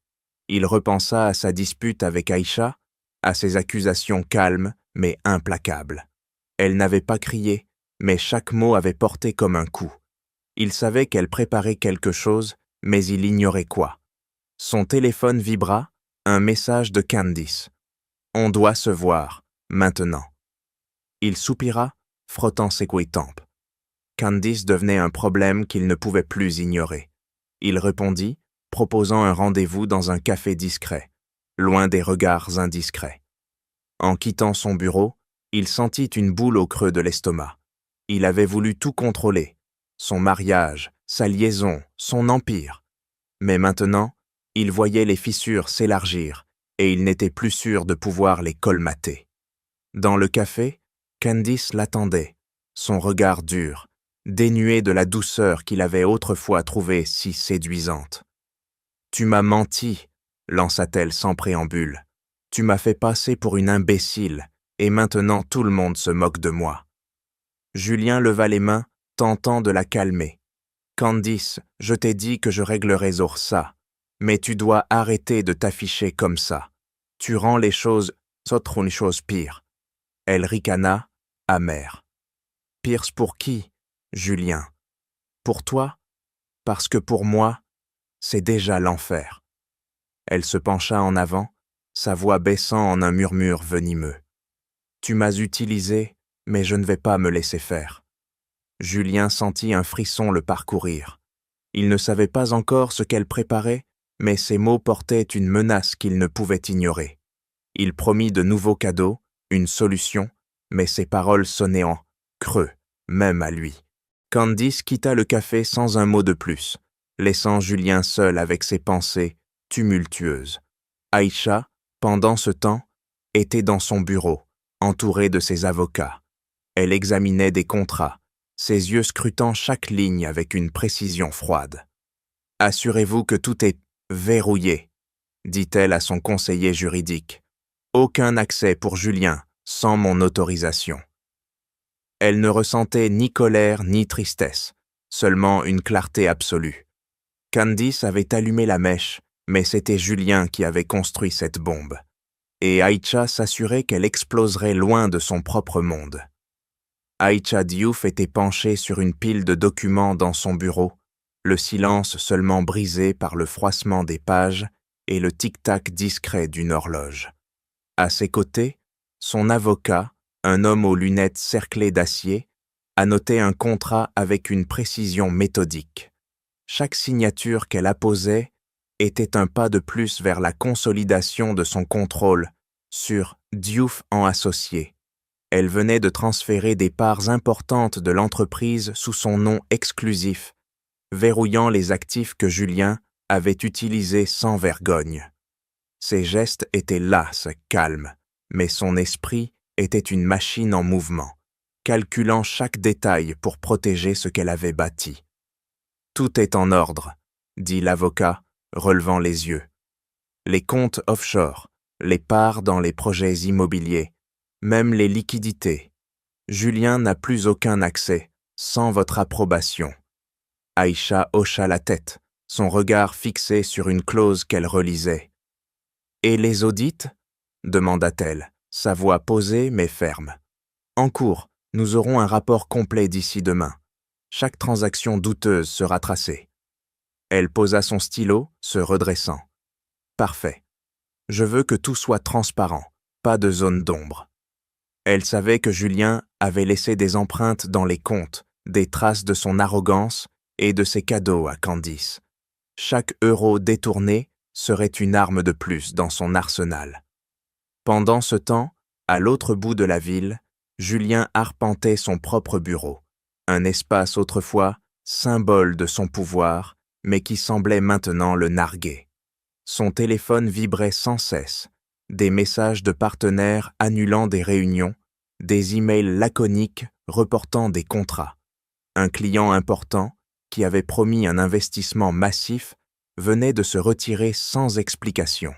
Il repensa à sa dispute avec Aïcha, à ses accusations calmes mais implacables. Elle n'avait pas crié, mais chaque mot avait porté comme un coup. Il savait qu'elle préparait quelque chose, mais il ignorait quoi. Son téléphone vibra, un message de Candice. « On doit se voir, maintenant. » Il soupira, frottant ses couilles-tempes. Candice devenait un problème qu'il ne pouvait plus ignorer. Il répondit, proposant un rendez-vous dans un café discret, loin des regards indiscrets. En quittant son bureau, il sentit une boule au creux de l'estomac. Il avait voulu tout contrôler, son mariage, sa liaison, son empire. Mais maintenant, il voyait les fissures s'élargir et il n'était plus sûr de pouvoir les colmater. Dans le café, Candice l'attendait, son regard dur, dénué de la douceur qu'il avait autrefois trouvée si séduisante. « Tu m'as menti », lança-t-elle sans préambule. « Tu m'as fait passer pour une imbécile, et maintenant tout le monde se moque de moi. » Julien leva les mains, tentant de la calmer. « Candice, je t'ai dit que je réglerais ça, mais tu dois arrêter de t'afficher comme ça. Tu rends les choses, une chose pire. » Elle ricana, amère. « Pire pour qui, Julien? Pour toi? parce que pour moi, c'est déjà l'enfer. » Elle se pencha en avant, sa voix baissant en un murmure venimeux. « Tu m'as utilisé, mais je ne vais pas me laisser faire. » Julien sentit un frisson le parcourir. Il ne savait pas encore ce qu'elle préparait, mais ses mots portaient une menace qu'il ne pouvait ignorer. Il promit de nouveaux cadeaux, une solution, mais ses paroles sonnaient en creux, même à lui. Candice quitta le café sans un mot de plus, laissant Julien seul avec ses pensées tumultueuses. Aïcha, pendant ce temps, était dans son bureau, entourée de ses avocats. Elle examinait des contrats, ses yeux scrutant chaque ligne avec une précision froide. « Assurez-vous que tout est verrouillé, » dit-elle à son conseiller juridique. « Aucun accès pour Julien sans mon autorisation. » Elle ne ressentait ni colère ni tristesse, seulement une clarté absolue. Candice avait allumé la mèche, mais c'était Julien qui avait construit cette bombe. Et Aïcha s'assurait qu'elle exploserait loin de son propre monde. Aïcha Diouf était penchée sur une pile de documents dans son bureau, le silence seulement brisé par le froissement des pages et le tic-tac discret d'une horloge. À ses côtés, son avocat, un homme aux lunettes cerclées d'acier, annotait un contrat avec une précision méthodique. Chaque signature qu'elle apposait était un pas de plus vers la consolidation de son contrôle sur Diouf en associé. Elle venait de transférer des parts importantes de l'entreprise sous son nom exclusif, verrouillant les actifs que Julien avait utilisés sans vergogne. Ses gestes étaient lasses, calmes, mais son esprit était une machine en mouvement, calculant chaque détail pour protéger ce qu'elle avait bâti. « Tout est en ordre, » dit l'avocat, relevant les yeux. « Les comptes offshore, les parts dans les projets immobiliers, même les liquidités. Julien n'a plus aucun accès, sans votre approbation. » Aïcha hocha la tête, son regard fixé sur une clause qu'elle relisait. « Et les audits ?» demanda-t-elle, sa voix posée mais ferme. « En cours, nous aurons un rapport complet d'ici demain. Chaque transaction douteuse sera tracée. » Elle posa son stylo, se redressant. « Parfait. Je veux que tout soit transparent, pas de zone d'ombre. » Elle savait que Julien avait laissé des empreintes dans les comptes, des traces de son arrogance et de ses cadeaux à Candice. Chaque euro détourné serait une arme de plus dans son arsenal. Pendant ce temps, à l'autre bout de la ville, Julien arpentait son propre bureau, un espace autrefois symbole de son pouvoir, mais qui semblait maintenant le narguer. Son téléphone vibrait sans cesse, des messages de partenaires annulant des réunions, des emails laconiques reportant des contrats. Un client important, qui avait promis un investissement massif, venait de se retirer sans explication.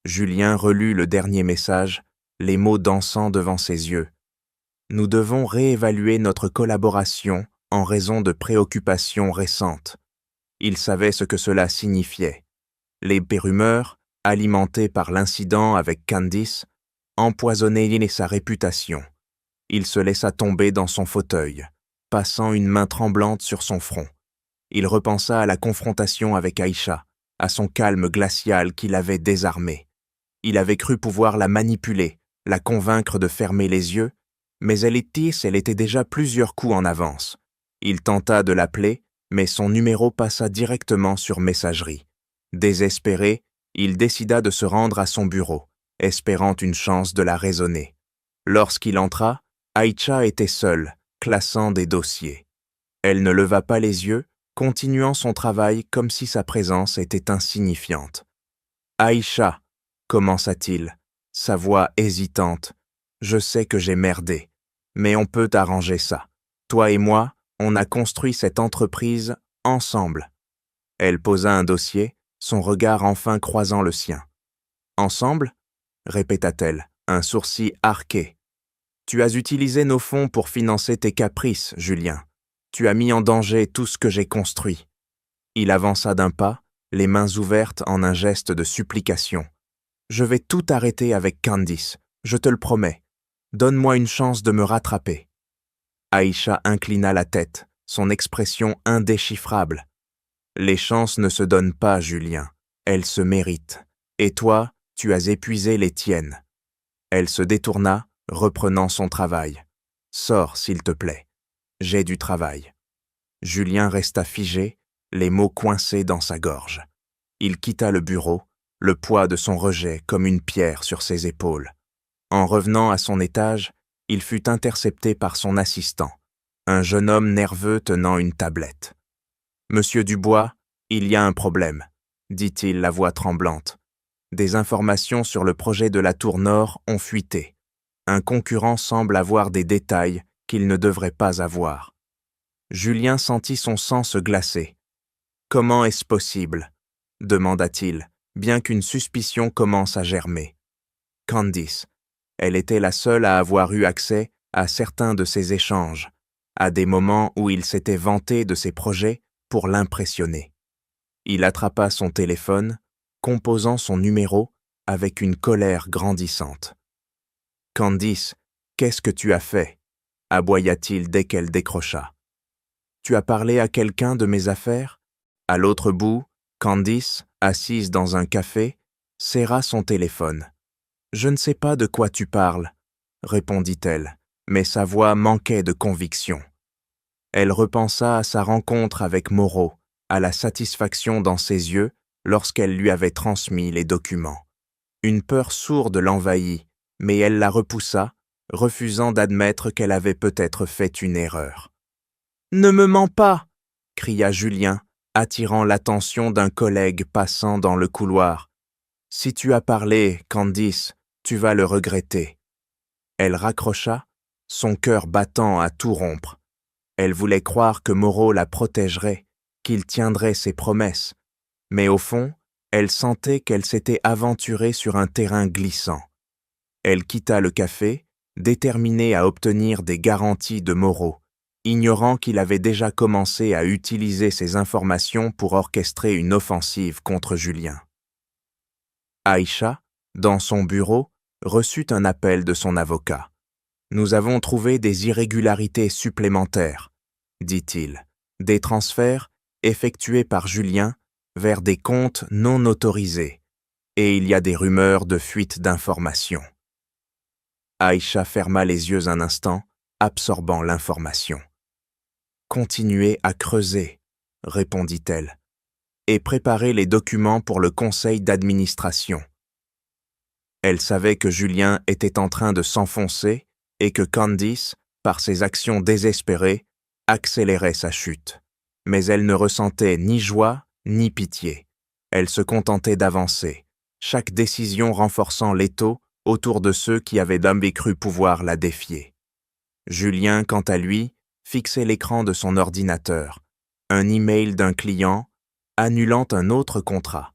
Julien relut le dernier message, les mots dansant devant ses yeux. « Nous devons réévaluer notre collaboration en raison de préoccupations récentes. » Il savait ce que cela signifiait. Les rumeurs, alimentées par l'incident avec Candice, empoisonnaient sa réputation. Il se laissa tomber dans son fauteuil, passant une main tremblante sur son front. Il repensa à la confrontation avec Aïcha, à son calme glacial qui l'avait désarmé. Il avait cru pouvoir la manipuler, la convaincre de fermer les yeux, mais elle était déjà plusieurs coups en avance. Il tenta de l'appeler, mais son numéro passa directement sur messagerie. Désespéré, il décida de se rendre à son bureau, espérant une chance de la raisonner. Lorsqu'il entra, Aïcha était seule, classant des dossiers. Elle ne leva pas les yeux, continuant son travail comme si sa présence était insignifiante. « Aïcha » commença-t-il, sa voix hésitante. « Je sais que j'ai merdé, mais on peut arranger ça. Toi et moi, on a construit cette entreprise ensemble. » Elle posa un dossier, son regard enfin croisant le sien. « Ensemble ?» répéta-t-elle, un sourcil arqué. « Tu as utilisé nos fonds pour financer tes caprices, Julien. Tu as mis en danger tout ce que j'ai construit. » Il avança d'un pas, les mains ouvertes en un geste de supplication. « Je vais tout arrêter avec Candice, je te le promets. Donne-moi une chance de me rattraper. » Aïcha inclina la tête, son expression indéchiffrable. Les chances ne se donnent pas, Julien. Elles se méritent. Et toi, tu as épuisé les tiennes. Elle se détourna, reprenant son travail. Sors, s'il te plaît. J'ai du travail. Julien resta figé, les mots coincés dans sa gorge. Il quitta le bureau, le poids de son rejet comme une pierre sur ses épaules. En revenant à son étage, il fut intercepté par son assistant, un jeune homme nerveux tenant une tablette. « Monsieur Dubois, il y a un problème, » dit-il, la voix tremblante. Des informations sur le projet de la tour Nord ont fuité. Un concurrent semble avoir des détails qu'il ne devrait pas avoir. Julien sentit son sang se glacer. « Comment est-ce possible ?» demanda-t-il, bien qu'une suspicion commence à germer. Candice. Elle était la seule à avoir eu accès à certains de ces échanges, à des moments où il s'était vanté de ses projets pour l'impressionner. Il attrapa son téléphone, composant son numéro avec une colère grandissante. « Candice, qu'est-ce que tu as fait ?» aboya-t-il dès qu'elle décrocha. « Tu as parlé à quelqu'un de mes affaires ?» À l'autre bout, Candice, assise dans un café, serra son téléphone. « Je ne sais pas de quoi tu parles, » répondit-elle, mais sa voix manquait de conviction. Elle repensa à sa rencontre avec Moreau, à la satisfaction dans ses yeux lorsqu'elle lui avait transmis les documents. Une peur sourde l'envahit, mais elle la repoussa, refusant d'admettre qu'elle avait peut-être fait une erreur. « Ne me mens pas !» cria Julien, attirant l'attention d'un collègue passant dans le couloir. « Si tu as parlé, Candice, tu vas le regretter. » Elle raccrocha, son cœur battant à tout rompre. Elle voulait croire que Moreau la protégerait, qu'il tiendrait ses promesses, mais au fond, elle sentait qu'elle s'était aventurée sur un terrain glissant. Elle quitta le café, déterminée à obtenir des garanties de Moreau, ignorant qu'il avait déjà commencé à utiliser ces informations pour orchestrer une offensive contre Julien. Aïcha, dans son bureau, reçut un appel de son avocat. « Nous avons trouvé des irrégularités supplémentaires, » dit-il, « des transferts effectués par Julien vers des comptes non autorisés, et il y a des rumeurs de fuite d'informations. » Aïcha ferma les yeux un instant, absorbant l'information. « Continuez à creuser, » répondit-elle, « et préparez les documents pour le conseil d'administration. » Elle savait que Julien était en train de s'enfoncer et que Candice, par ses actions désespérées, accélérait sa chute. Mais elle ne ressentait ni joie ni pitié. Elle se contentait d'avancer, chaque décision renforçant l'étau autour de ceux qui avaient d'emblée cru pouvoir la défier. Julien, quant à lui, fixait l'écran de son ordinateur, un email d'un client annulant un autre contrat.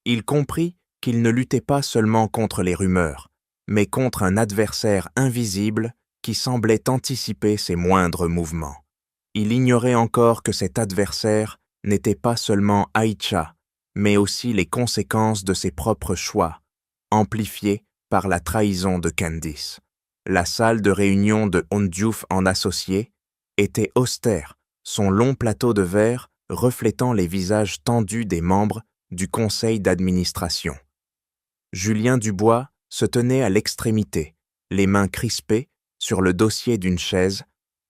Il comprit qu'il ne luttait pas seulement contre les rumeurs, mais contre un adversaire invisible qui semblait anticiper ses moindres mouvements. Il ignorait encore que cet adversaire n'était pas seulement Aïcha, mais aussi les conséquences de ses propres choix, amplifiées par la trahison de Candice. La salle de réunion de Ondiouf en associé était austère, son long plateau de verre reflétant les visages tendus des membres du conseil d'administration. Julien Dubois se tenait à l'extrémité, les mains crispées sur le dossier d'une chaise,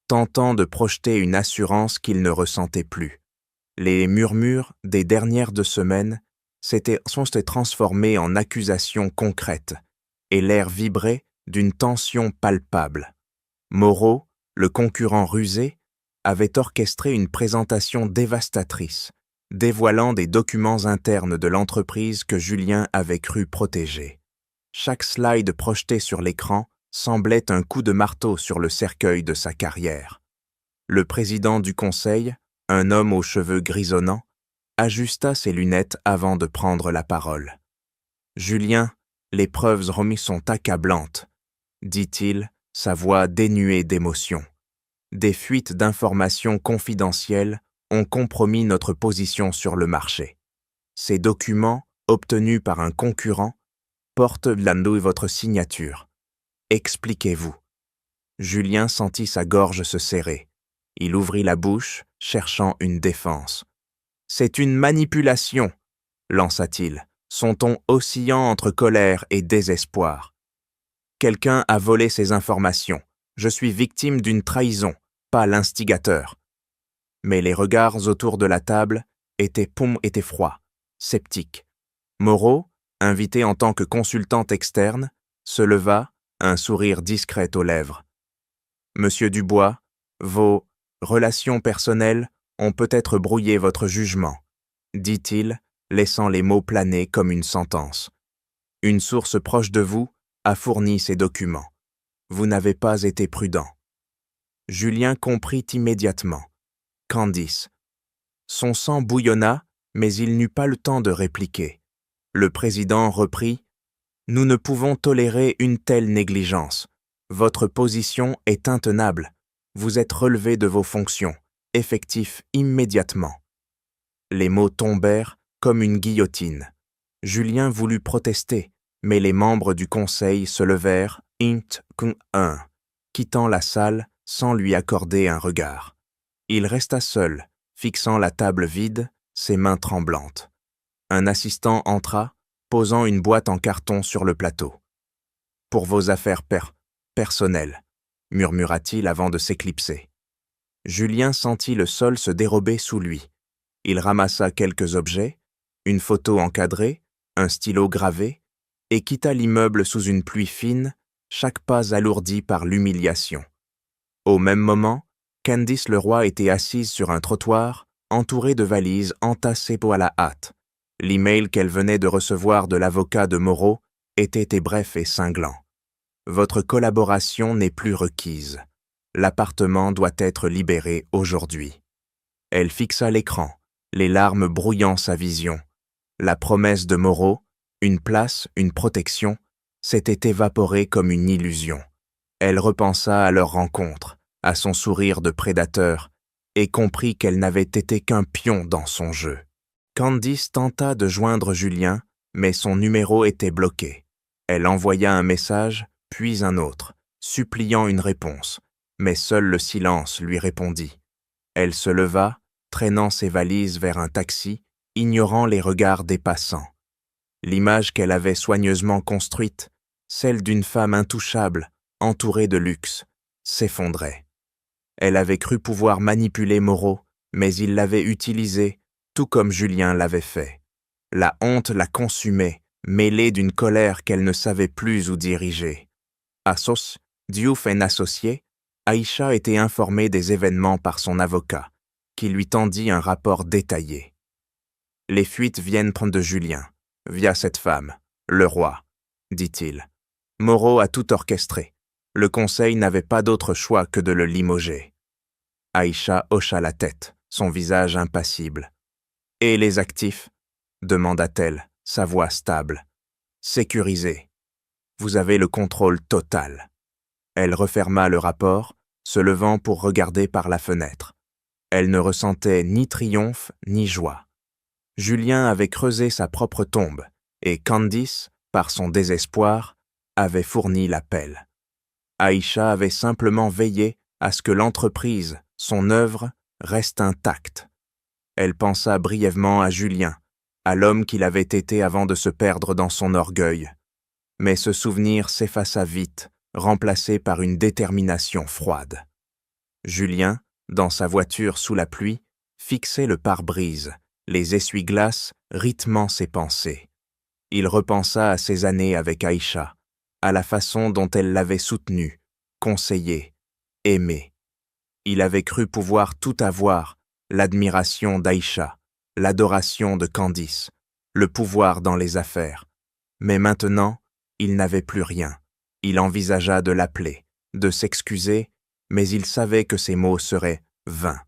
tentant de projeter une assurance qu'il ne ressentait plus. Les murmures des dernières 2 semaines sont transformés en accusations concrètes, et l'air vibrait d'une tension palpable. Moreau, le concurrent rusé, avait orchestré une présentation dévastatrice, dévoilant des documents internes de l'entreprise que Julien avait cru protéger. Chaque slide projeté sur l'écran semblait un coup de marteau sur le cercueil de sa carrière. Le président du conseil, un homme aux cheveux grisonnants, ajusta ses lunettes avant de prendre la parole. « Julien, les preuves remises sont accablantes, » dit-il, sa voix dénuée d'émotion. « Des fuites d'informations confidentielles ont compromis notre position sur le marché. Ces documents, obtenus par un concurrent, portent votre signature. Expliquez-vous. » Julien sentit sa gorge se serrer. Il ouvrit la bouche, cherchant une défense. « C'est une manipulation, lança-t-il, son ton oscillant entre colère et désespoir. Quelqu'un a volé ces informations. Je suis victime d'une trahison, pas l'instigateur. Mais les regards autour de la table étaient froids, sceptiques. Moreau, invité en tant que consultante externe, se leva, un sourire discret aux lèvres. « Monsieur Dubois, vos relations personnelles ont peut-être brouillé votre jugement, » dit-il, laissant les mots planer comme une sentence. « Une source proche de vous a fourni ces documents. Vous n'avez pas été prudent. » Julien comprit immédiatement. Candice. Son sang bouillonna, mais il n'eut pas le temps de répliquer. Le président reprit « Nous ne pouvons tolérer une telle négligence. Votre position est intenable. Vous êtes relevé de vos fonctions, effectif immédiatement. » Les mots tombèrent comme une guillotine. Julien voulut protester, mais les membres du conseil se levèrent, quittant la salle sans lui accorder un regard. Il resta seul, fixant la table vide, ses mains tremblantes. Un assistant entra, posant une boîte en carton sur le plateau. « Pour vos affaires personnelles », murmura-t-il avant de s'éclipser. Julien sentit le sol se dérober sous lui. Il ramassa quelques objets, une photo encadrée, un stylo gravé, et quitta l'immeuble sous une pluie fine, chaque pas alourdi par l'humiliation. Au même moment, Candice Leroy était assise sur un trottoir, entourée de valises entassées à la hâte. L'email qu'elle venait de recevoir de l'avocat de Moreau était bref et cinglant. « Votre collaboration n'est plus requise. L'appartement doit être libéré aujourd'hui. » Elle fixa l'écran, les larmes brouillant sa vision. La promesse de Moreau, une place, une protection, s'était évaporée comme une illusion. Elle repensa à leur rencontre, à son sourire de prédateur, et comprit qu'elle n'avait été qu'un pion dans son jeu. Candice tenta de joindre Julien, mais son numéro était bloqué. Elle envoya un message, puis un autre, suppliant une réponse, mais seul le silence lui répondit. Elle se leva, traînant ses valises vers un taxi, ignorant les regards des passants. L'image qu'elle avait soigneusement construite, celle d'une femme intouchable, entourée de luxe, s'effondrait. Elle avait cru pouvoir manipuler Moreau, mais il l'avait utilisé, tout comme Julien l'avait fait. La honte la consumait, mêlée d'une colère qu'elle ne savait plus où diriger. À Sos, Diouf et associé, Aïcha était informée des événements par son avocat, qui lui tendit un rapport détaillé. Les fuites viennent de Julien, via cette femme, Leroy, dit-il. Moreau a tout orchestré. Le conseil n'avait pas d'autre choix que de le limoger. Aïcha hocha la tête, son visage impassible. « Et les actifs ?» demanda-t-elle, sa voix stable. « Sécurisés. Vous avez le contrôle total. » Elle referma le rapport, se levant pour regarder par la fenêtre. Elle ne ressentait ni triomphe ni joie. Julien avait creusé sa propre tombe, et Candice, par son désespoir, avait fourni la pelle. Aïcha avait simplement veillé à ce que l'entreprise, son œuvre, reste intacte. Elle pensa brièvement à Julien, à l'homme qu'il avait été avant de se perdre dans son orgueil. Mais ce souvenir s'effaça vite, remplacé par une détermination froide. Julien, dans sa voiture sous la pluie, fixait le pare-brise, les essuie-glaces rythmant ses pensées. Il repensa à ses années avec Aïcha, à la façon dont elle l'avait soutenu, conseillé, aimé. Il avait cru pouvoir tout avoir, l'admiration d'Aïcha, l'adoration de Candice, le pouvoir dans les affaires. Mais maintenant, il n'avait plus rien. Il envisagea de l'appeler, de s'excuser, mais il savait que ses mots seraient vains.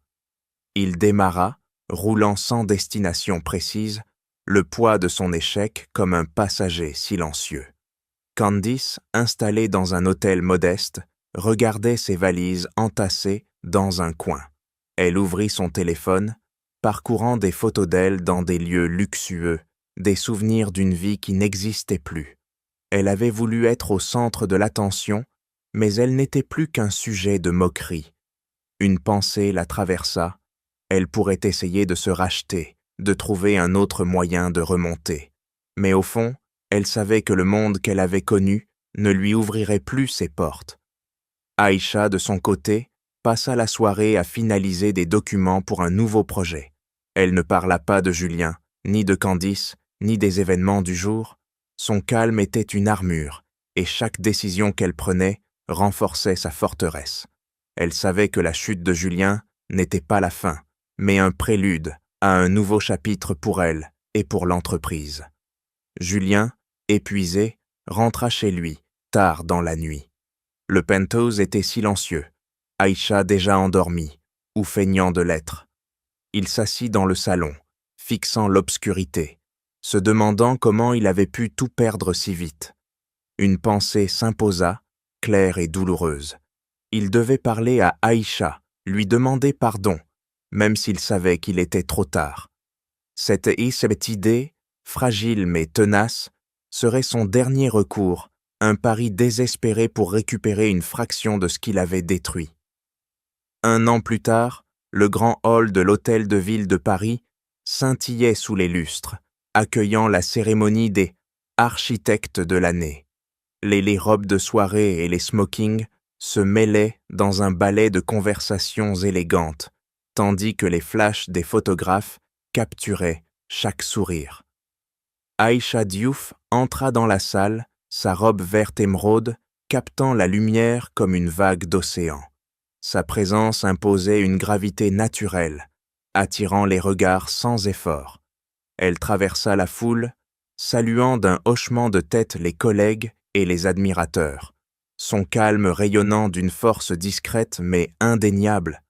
Il démarra, roulant sans destination précise, le poids de son échec comme un passager silencieux. Candice, installée dans un hôtel modeste, regardait ses valises entassées dans un coin. Elle ouvrit son téléphone, parcourant des photos d'elle dans des lieux luxueux, des souvenirs d'une vie qui n'existait plus. Elle avait voulu être au centre de l'attention, mais elle n'était plus qu'un sujet de moquerie. Une pensée la traversa, elle pourrait essayer de se racheter, de trouver un autre moyen de remonter. Mais au fond, elle savait que le monde qu'elle avait connu ne lui ouvrirait plus ses portes. Aïcha, de son côté, passa la soirée à finaliser des documents pour un nouveau projet. Elle ne parla pas de Julien, ni de Candice, ni des événements du jour. Son calme était une armure, et chaque décision qu'elle prenait renforçait sa forteresse. Elle savait que la chute de Julien n'était pas la fin, mais un prélude à un nouveau chapitre pour elle et pour l'entreprise. Julien, épuisé, rentra chez lui, tard dans la nuit. Le penthouse était silencieux, Aïcha déjà endormie, ou feignant de l'être. Il s'assit dans le salon, fixant l'obscurité, se demandant comment il avait pu tout perdre si vite. Une pensée s'imposa, claire et douloureuse. Il devait parler à Aïcha, lui demander pardon, même s'il savait qu'il était trop tard. Cette idée, fragile mais tenace, serait son dernier recours, un pari désespéré pour récupérer une fraction de ce qu'il avait détruit. 1 an plus tard, le grand hall de l'Hôtel de Ville de Paris scintillait sous les lustres, accueillant la cérémonie des architectes de l'année. Les robes de soirée et les smokings se mêlaient dans un ballet de conversations élégantes, tandis que les flashs des photographes capturaient chaque sourire. Aïcha Diouf entra dans la salle, sa robe verte émeraude captant la lumière comme une vague d'océan. Sa présence imposait une gravité naturelle, attirant les regards sans effort. Elle traversa la foule, saluant d'un hochement de tête les collègues et les admirateurs, son calme rayonnant d'une force discrète mais indéniable.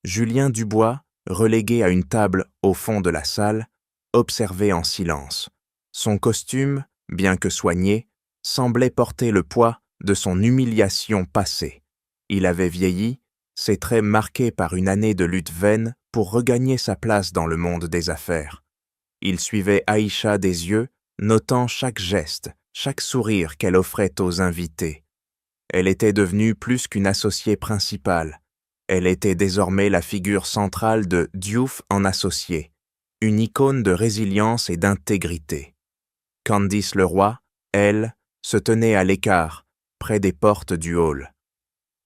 Julien Dubois, relégué à une table au fond de la salle, observait en silence. Son costume, bien que soigné, semblait porter le poids de son humiliation passée. Il avait vieilli, ses traits marqués par une année de lutte vaine pour regagner sa place dans le monde des affaires. Il suivait Aïcha des yeux, notant chaque geste, chaque sourire qu'elle offrait aux invités. Elle était devenue plus qu'une associée principale. Elle était désormais la figure centrale de Diouf en associé, une icône de résilience et d'intégrité. Candice Leroy, elle, se tenait à l'écart, près des portes du hall.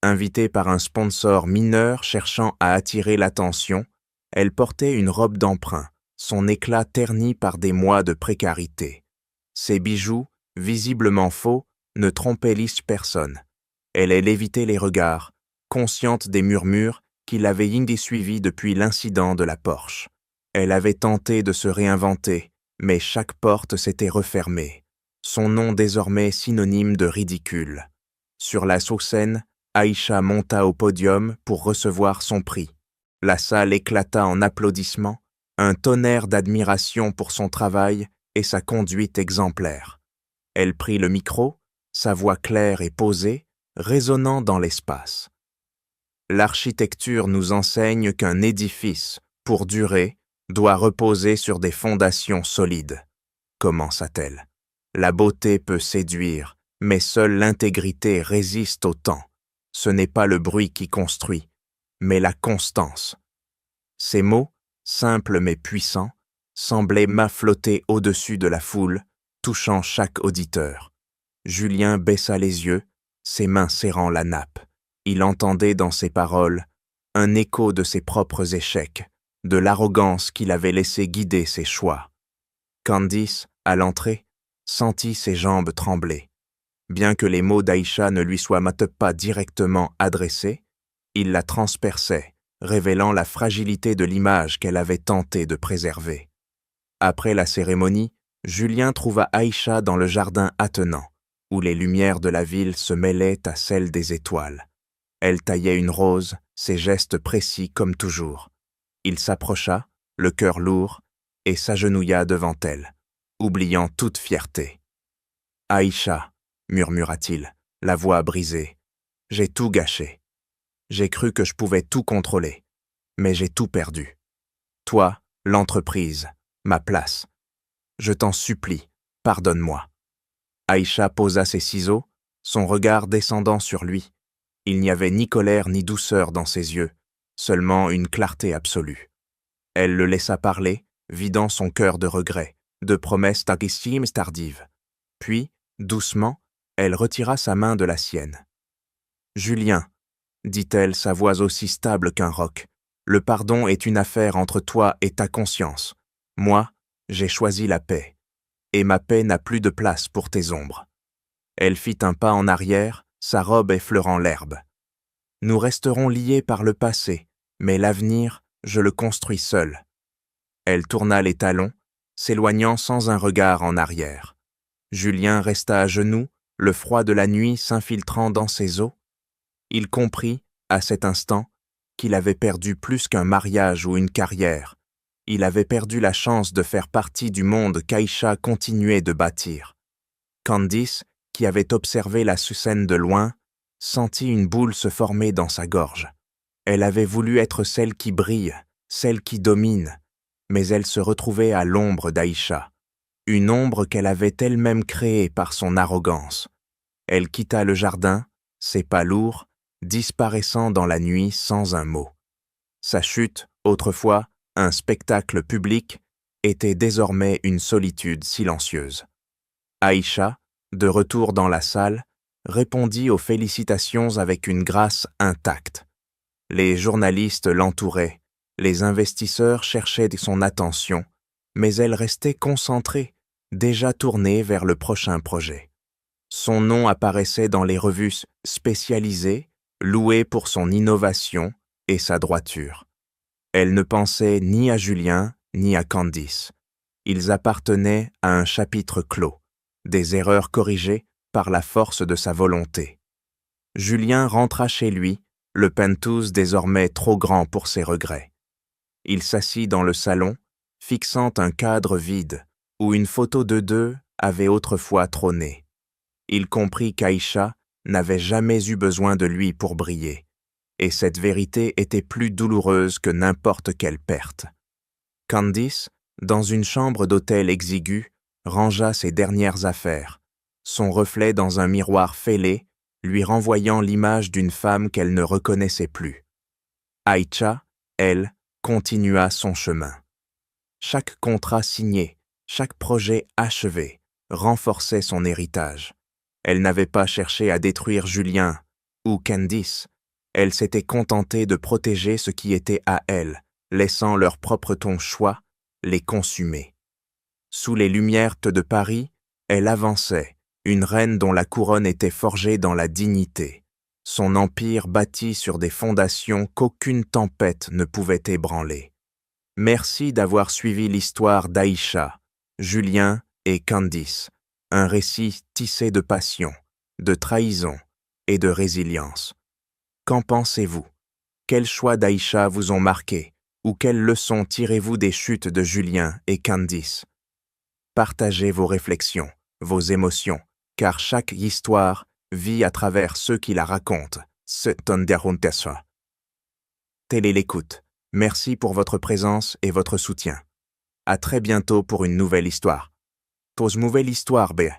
Invitée par un sponsor mineur cherchant à attirer l'attention, elle portait une robe d'emprunt, son éclat terni par des mois de précarité. Ses bijoux, visiblement faux, ne trompaient personne. Elle évitait les regards, consciente des murmures qui l'avaient suivie depuis l'incident de la Porsche. Elle avait tenté de se réinventer, mais chaque porte s'était refermée. Son nom désormais synonyme de ridicule. Sur la scène, Aïcha monta au podium pour recevoir son prix. La salle éclata en applaudissements, un tonnerre d'admiration pour son travail et sa conduite exemplaire. Elle prit le micro, sa voix claire et posée, résonnant dans l'espace. L'architecture nous enseigne qu'un édifice, pour durer, doit reposer sur des fondations solides, commença-t-elle. La beauté peut séduire, mais seule l'intégrité résiste au temps. Ce n'est pas le bruit qui construit, mais la constance. Ces mots, simples mais puissants, semblaient flotter au-dessus de la foule, touchant chaque auditeur. Julien baissa les yeux, ses mains serrant la nappe. Il entendait dans ses paroles un écho de ses propres échecs, de l'arrogance qu'il avait laissé guider ses choix. Candice, à l'entrée, sentit ses jambes trembler. Bien que les mots d'Aïcha ne lui soient pas directement adressés, ils la transperçaient, révélant la fragilité de l'image qu'elle avait tenté de préserver. Après la cérémonie, Julien trouva Aïcha dans le jardin attenant, où les lumières de la ville se mêlaient à celles des étoiles. Elle taillait une rose, ses gestes précis comme toujours. Il s'approcha, le cœur lourd, et s'agenouilla devant elle, oubliant toute fierté. « Aïcha » murmura-t-il, la voix brisée. « J'ai tout gâché. J'ai cru que je pouvais tout contrôler, mais j'ai tout perdu. Toi, l'entreprise, ma place. Je t'en supplie, pardonne-moi. » Aïcha posa ses ciseaux, son regard descendant sur lui. Il n'y avait ni colère ni douceur dans ses yeux, seulement une clarté absolue. Elle le laissa parler, vidant son cœur de regrets, de promesses taquissimes tardives. Puis, doucement, elle retira sa main de la sienne. « Julien, dit-elle, sa voix aussi stable qu'un roc, le pardon est une affaire entre toi et ta conscience. Moi, j'ai choisi la paix, et ma paix n'a plus de place pour tes ombres. » Elle fit un pas en arrière, sa robe effleurant l'herbe. « Nous resterons liés par le passé, mais l'avenir, je le construis seul. » Elle tourna les talons, s'éloignant sans un regard en arrière. Julien resta à genoux, le froid de la nuit s'infiltrant dans ses os. Il comprit, à cet instant, qu'il avait perdu plus qu'un mariage ou une carrière. Il avait perdu la chance de faire partie du monde qu'Aïcha continuait de bâtir. Candice, qui avait observé la scène de loin, sentit une boule se former dans sa gorge. Elle avait voulu être celle qui brille, celle qui domine, mais elle se retrouvait à l'ombre d'Aïcha, une ombre qu'elle avait elle-même créée par son arrogance. Elle quitta le jardin, ses pas lourds, disparaissant dans la nuit sans un mot. Sa chute, autrefois un spectacle public, était désormais une solitude silencieuse. Aïcha, de retour dans la salle, répondit aux félicitations avec une grâce intacte. Les journalistes l'entouraient, les investisseurs cherchaient son attention, mais elle restait concentrée, déjà tournée vers le prochain projet. Son nom apparaissait dans les revues spécialisées, loué pour son innovation et sa droiture. Elle ne pensait ni à Julien ni à Candice. Ils appartenaient à un chapitre clos, des erreurs corrigées par la force de sa volonté. Julien rentra chez lui, le penthouse désormais trop grand pour ses regrets. Il s'assit dans le salon, fixant un cadre vide où une photo de deux avait autrefois trôné. Il comprit qu'Aïcha n'avait jamais eu besoin de lui pour briller, et cette vérité était plus douloureuse que n'importe quelle perte. Candice, dans une chambre d'hôtel exiguë, rangea ses dernières affaires, son reflet dans un miroir fêlé, lui renvoyant l'image d'une femme qu'elle ne reconnaissait plus. Aïcha, elle, continua son chemin. Chaque contrat signé, chaque projet achevé, renforçait son héritage. Elle n'avait pas cherché à détruire Julien ou Candice. Elle s'était contentée de protéger ce qui était à elle, laissant leur propre ton choix les consumer. Sous les lumières de Paris, elle avançait, une reine dont la couronne était forgée dans la dignité, son empire bâti sur des fondations qu'aucune tempête ne pouvait ébranler. Merci d'avoir suivi l'histoire d'Aïcha, Julien et Candice, un récit tissé de passion, de trahison et de résilience. Qu'en pensez-vous? Quels choix d'Aïcha vous ont marqué ou quelles leçons tirez-vous des chutes de Julien et Candice? Partagez vos réflexions, vos émotions, car chaque histoire vit à travers ceux qui la racontent. Telle est l'écoute. Merci pour votre présence et votre soutien. À très bientôt pour une nouvelle histoire. Pose nouvelle histoire, bé.